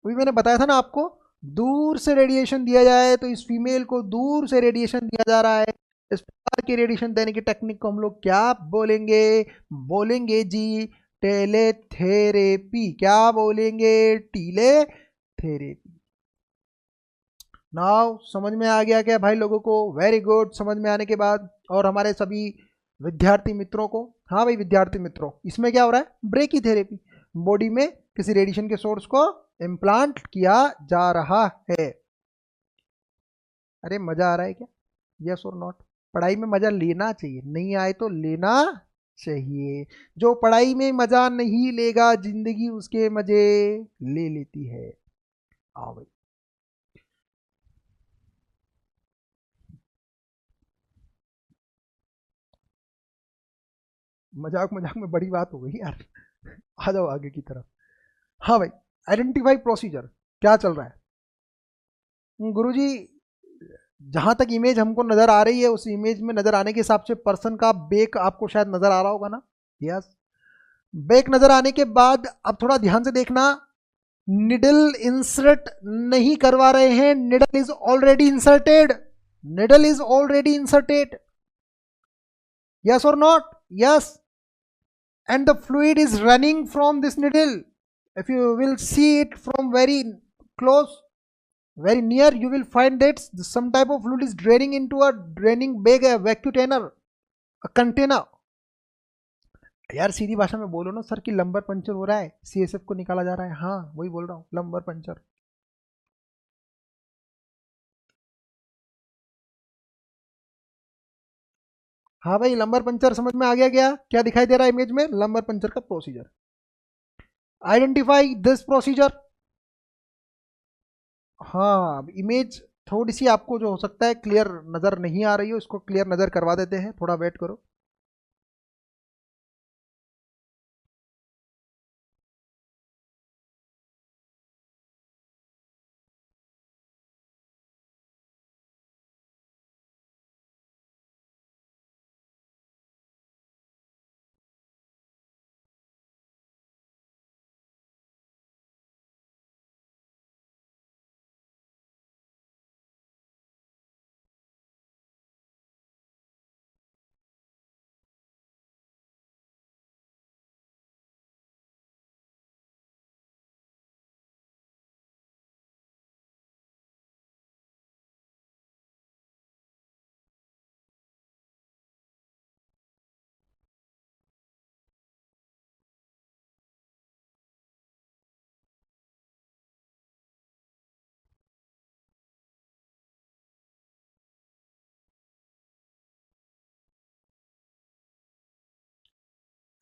अभी मैंने बताया था ना आपको, दूर से रेडिएशन दिया जाए तो इस फीमेल को दूर से रेडिएशन दिया जा रहा है। इस प्रकार की रेडिएशन देने की टेक्निक को हम लोग क्या बोलेंगे? बोलेंगे जी टेलेथेरेपी। क्या बोलेंगे? टीलेथेरेपी। नाउ समझ में आ गया क्या भाई लोगों को? Very good. समझ में आने के बाद और हमारे सभी विद्यार्थी मित्रों को, हाँ भाई विद्यार्थी मित्रों, इसमें क्या हो रहा है? ब्रेकी थेरेपी। बॉडी में किसी रेडिएशन के सोर्स को इम्प्लांट किया जा रहा है। अरे मजा आ रहा है क्या? यस और नॉट? पढ़ाई में मजा लेना चाहिए, नहीं आए तो लेना चाहिए। जो पढ़ाई में मजा नहीं लेगा जिंदगी उसके मजे ले लेती है। आओ भाई, मजाक मजाक में बड़ी बात हो गई यार। आ जाओ आगे की तरफ। हाँ भाई, आइडेंटिफाई प्रोसीजर क्या चल रहा है? गुरुजी जहां तक इमेज हमको नजर आ रही है उस इमेज में नजर आने के हिसाब से पर्सन का बेक आपको शायद नजर आ रहा होगा ना? यस। बेक नजर आने के बाद अब थोड़ा ध्यान से देखना, निडल इंसर्ट नहीं करवा रहे हैं। Needle is already inserted. Needle is already inserted. Yes और not? Yes. And the fluid is running from this needle. If you will see it from very close, very near, you will find that some type of fluid is draining into a draining bag, a vacuum container, a container. यार सीधी भाषा में बोलो ना sir कि lumbar puncture हो रहा है, CSF को निकाला जा रहा है। हाँ वही बोल रहा हूँ, लंबर पंचर। हाँ भाई, लंबर पंचर समझ में आ गया क्या? क्या दिखाई दे रहा है इमेज में? लंबर पंचर का प्रोसीजर। Identify this procedure. हाँ, इमेज थोड़ी सी आपको जो हो सकता है क्लियर नज़र नहीं आ रही हो, इसको क्लियर नज़र करवा देते हैं, थोड़ा वेट करो।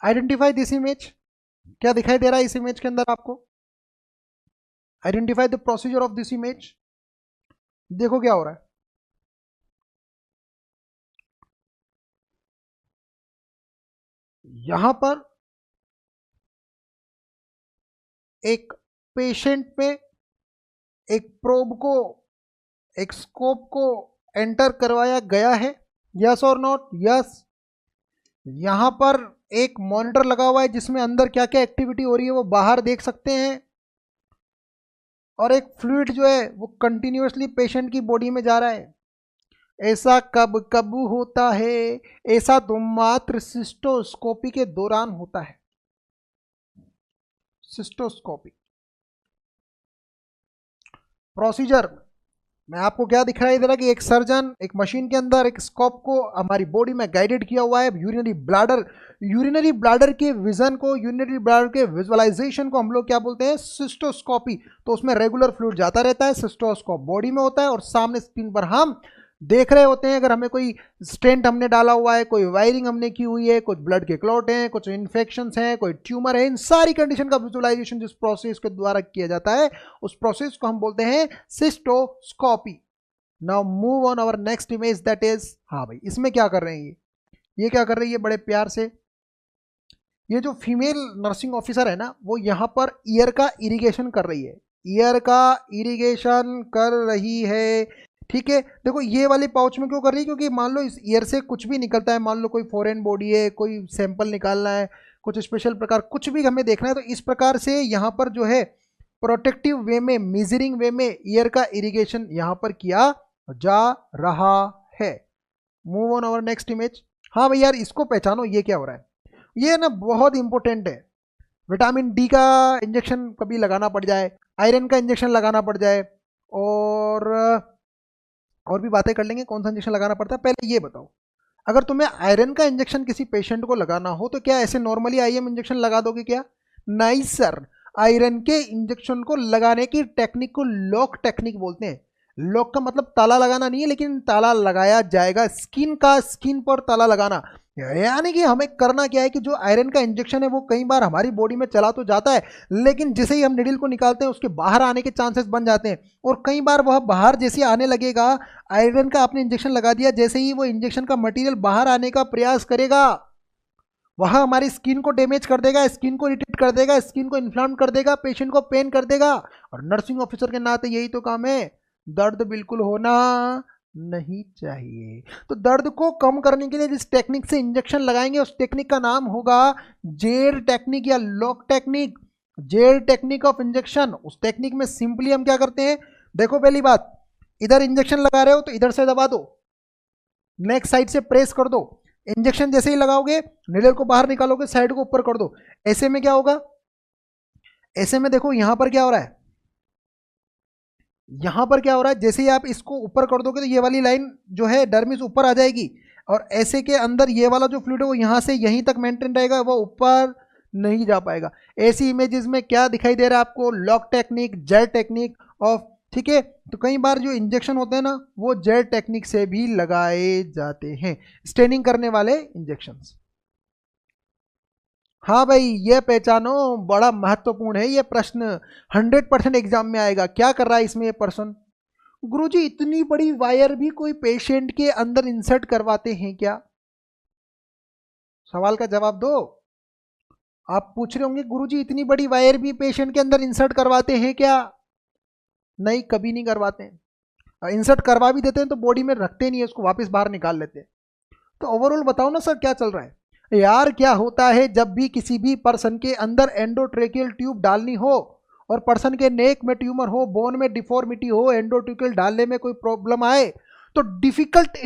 Identify this image. क्या दिखाई दे रहा है इस इमेज के अंदर आपको? Identify the procedure of this image. देखो क्या हो रहा है। यहां पर एक पेशेंट में एक प्रोब को, एक स्कोप को एंटर करवाया गया है। यस और नॉट? यस। यहां पर एक मॉनिटर लगा हुआ है जिसमें अंदर क्या क्या एक्टिविटी हो रही है वो बाहर देख सकते हैं। और एक फ्लूइड जो है वो कंटिन्यूसली पेशेंट की बॉडी में जा रहा है। ऐसा कब कब होता है? ऐसा तो मात्र सिस्टोस्कोपी के दौरान होता है। सिस्टोस्कोपी प्रोसीजर मैं आपको क्या दिखाई दे रहा है कि एक सर्जन एक मशीन के अंदर एक स्कोप को हमारी बॉडी में गाइडेड किया हुआ है। यूरिनरी ब्लैडर के विजन को, यूरिनरी ब्लैडर के विजुअलाइजेशन को हम लोग क्या बोलते हैं? सिस्टोस्कोपी। तो उसमें रेगुलर फ्लूइड जाता रहता है, सिस्टोस्कोप बॉडी में होता है और सामने स्क्रीन पर हम देख रहे होते हैं। अगर हमें कोई स्टेंट हमने डाला हुआ है, कोई वायरिंग हमने की हुई है, कुछ ब्लड के क्लॉट हैं, कुछ इन्फेक्शंस हैं, कोई ट्यूमर है, इन सारी कंडीशन का विजुअलाइजेशन जिस प्रोसेस के द्वारा किया जाता है उस प्रोसेस को हम बोलते हैं cystoscopy. Now move on our next image that is, हाँ भाई इसमें क्या कर रहे हैं ये क्या कर रही है बड़े प्यार से? ये जो फीमेल नर्सिंग ऑफिसर है ना वो यहाँ पर ईयर का इरिगेशन कर रही है। ईयर का इरिगेशन कर रही है। ठीक है, देखो ये वाले पाउच में क्यों कर रही है? क्योंकि मान लो इस ईयर से कुछ भी निकलता है, मान लो कोई फॉरेन बॉडी है, कोई सैंपल निकालना है, कुछ स्पेशल प्रकार कुछ भी हमें देखना है, तो इस प्रकार से यहाँ पर जो है प्रोटेक्टिव वे में, मेजरिंग वे में ईयर का इरिगेशन यहाँ पर किया जा रहा है। Move on our next image. हाँ भाई यार, इसको पहचानो, ये क्या हो रहा है, ये ना बहुत इंपॉर्टेंट है। विटामिन डी का इंजेक्शन कभी लगाना पड़ जाए, आयरन का इंजेक्शन लगाना पड़ जाए, और भी बातें कर लेंगे कौन सा इंजेक्शन लगाना पड़ता है। पहले ये बताओ, अगर तुम्हें आयरन का इंजेक्शन किसी पेशेंट को लगाना हो तो क्या ऐसे नॉर्मली आईएम इंजेक्शन लगा दोगे क्या? नहीं सर, आयरन के इंजेक्शन को लगाने की टेक्निक को लॉक टेक्निक बोलते हैं। लॉक का मतलब ताला लगाना नहीं है, लेकिन ताला लगाया जाएगा, स्किन पर ताला लगाना। यानी कि हमें करना क्या है कि जो आयरन का इंजेक्शन है वो कई बार हमारी बॉडी में चला तो जाता है, लेकिन जैसे ही हम निडल को निकालते हैं उसके बाहर आने के चांसेस बन जाते हैं, और कई बार वह बाहर जैसे आने लगेगा, आयरन का आपने इंजेक्शन लगा दिया, जैसे ही वो इंजेक्शन का मटेरियल बाहर आने का प्रयास करेगा, वह हमारी स्किन को डैमेज कर देगा, स्किन को इरिटेट कर देगा, स्किन को इन्फ्लाम कर देगा, पेशेंट को पेन कर देगा। और नर्सिंग ऑफिसर के नाते यही तो काम है, दर्द बिल्कुल होना नहीं चाहिए। तो दर्द को कम करने के लिए जिस टेक्निक से इंजेक्शन लगाएंगे उस टेक्निक का नाम होगा जेर टेक्निक या लॉक टेक्निक। जेर टेक्निक ऑफ इंजेक्शन। उस टेक्निक में सिंपली हम क्या करते हैं, देखो पहली बात, इधर इंजेक्शन लगा रहे हो तो इधर से दबा दो, नेक्स्ट साइड से प्रेस कर दो। इंजेक्शन जैसे ही लगाओगे नीडल को बाहर निकालोगे, साइड को ऊपर कर दो। ऐसे में क्या होगा, ऐसे में देखो यहां पर क्या हो रहा है, यहां पर क्या हो रहा है, जैसे ही आप इसको ऊपर कर दोगे तो ये वाली लाइन जो है डर्मिस ऊपर आ जाएगी, और ऐसे के अंदर ये वाला जो फ्लूइड है वो यहां से यहीं तक मेंटेन रहेगा, वो ऊपर नहीं जा पाएगा। ऐसी इमेजेस में क्या दिखाई दे रहा है आपको, lock technique, gel technique of, ठीक है। तो कई बार जो इंजेक्शन होते हैं ना वो जेल टेक्निक से भी लगाए जाते हैं, स्टेनिंग करने वाले इंजेक्शंस। हाँ भाई, ये पहचानो, बड़ा महत्वपूर्ण है ये प्रश्न, 100% एग्जाम में आएगा। क्या कर रहा है इसमें ये पर्सन, गुरुजी इतनी बड़ी वायर भी कोई पेशेंट के अंदर इंसर्ट करवाते हैं क्या? सवाल का जवाब दो। आप पूछ रहे होंगे गुरुजी इतनी बड़ी वायर भी पेशेंट के अंदर इंसर्ट करवाते हैं क्या? नहीं, कभी नहीं करवाते हैं। इंसर्ट करवा भी देते हैं तो बॉडी में रखते नहीं है, उसको वापस बाहर निकाल लेते हैं। तो ओवरऑल बताओ ना सर क्या चल रहा है यार। क्या होता है जब भी किसी भी पर्सन के अंदर एंडोट्रेकियल ट्यूब डालनी हो, और पर्सन के नेक में ट्यूमर हो, बोन में डिफॉर्मिटी हो, एंडोट्रेकियल डालने में कोई प्रॉब्लम आए, तो डिफिकल्ट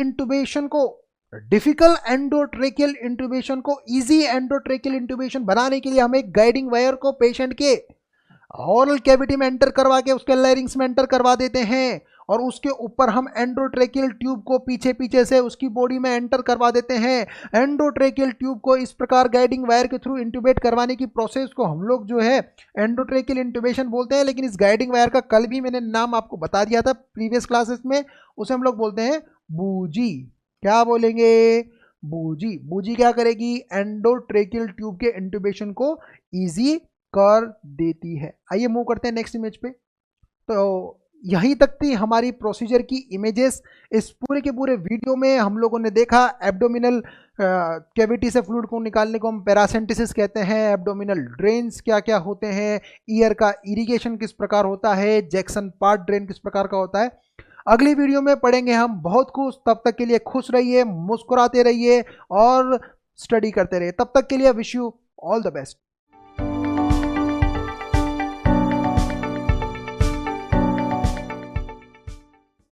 एंडोट्रेकियल इंटुबेशन को इजी एंडोट्रेकियल इंटुबेशन बनाने के लिए हम एक गाइडिंग वायर को पेशेंट के ऑरल कैविटी में एंटर करवा के उसके लैरिंग्स में एंटर करवा देते हैं, और उसके ऊपर हम एंडोट्रेकियल ट्यूब को पीछे पीछे से उसकी बॉडी में एंटर करवा देते हैं। एंडोट्रेकियल ट्यूब को इस प्रकार गाइडिंग वायर के थ्रू इंट्यूबेट करवाने की प्रोसेस को हम लोग जो है एंडोट्रेकियल इंट्यूबेशन बोलते हैं। लेकिन इस गाइडिंग वायर का कल भी मैंने नाम आपको बता दिया था प्रीवियस क्लासेस में, उसे हम लोग बोलते हैं बूजी। क्या बोलेंगे, बूजी। बूजी क्या करेगी, एंडोट्रेकियल ट्यूब के इंट्यूबेशन को ईजी कर देती है। आइए मूव करते हैं नेक्स्ट इमेज पे। तो यहीं तक थी हमारी प्रोसीजर की इमेजेस। इस पूरे के पूरे वीडियो में हम लोगों ने देखा एब्डोमिनल कैविटी से फ्लूइड को निकालने को हम पैरासेंटेसिस कहते हैं, एब्डोमिनल ड्रेन्स क्या क्या होते हैं, ईयर का इरिगेशन किस प्रकार होता है, जैक्सन पार्ट ड्रेन किस प्रकार का होता है। अगली वीडियो में पढ़ेंगे हम बहुत कुछ। तब तक के लिए खुश रहिए, मुस्कुराते रहिए और स्टडी करते रहिए। तब तक के लिए wish you all the best.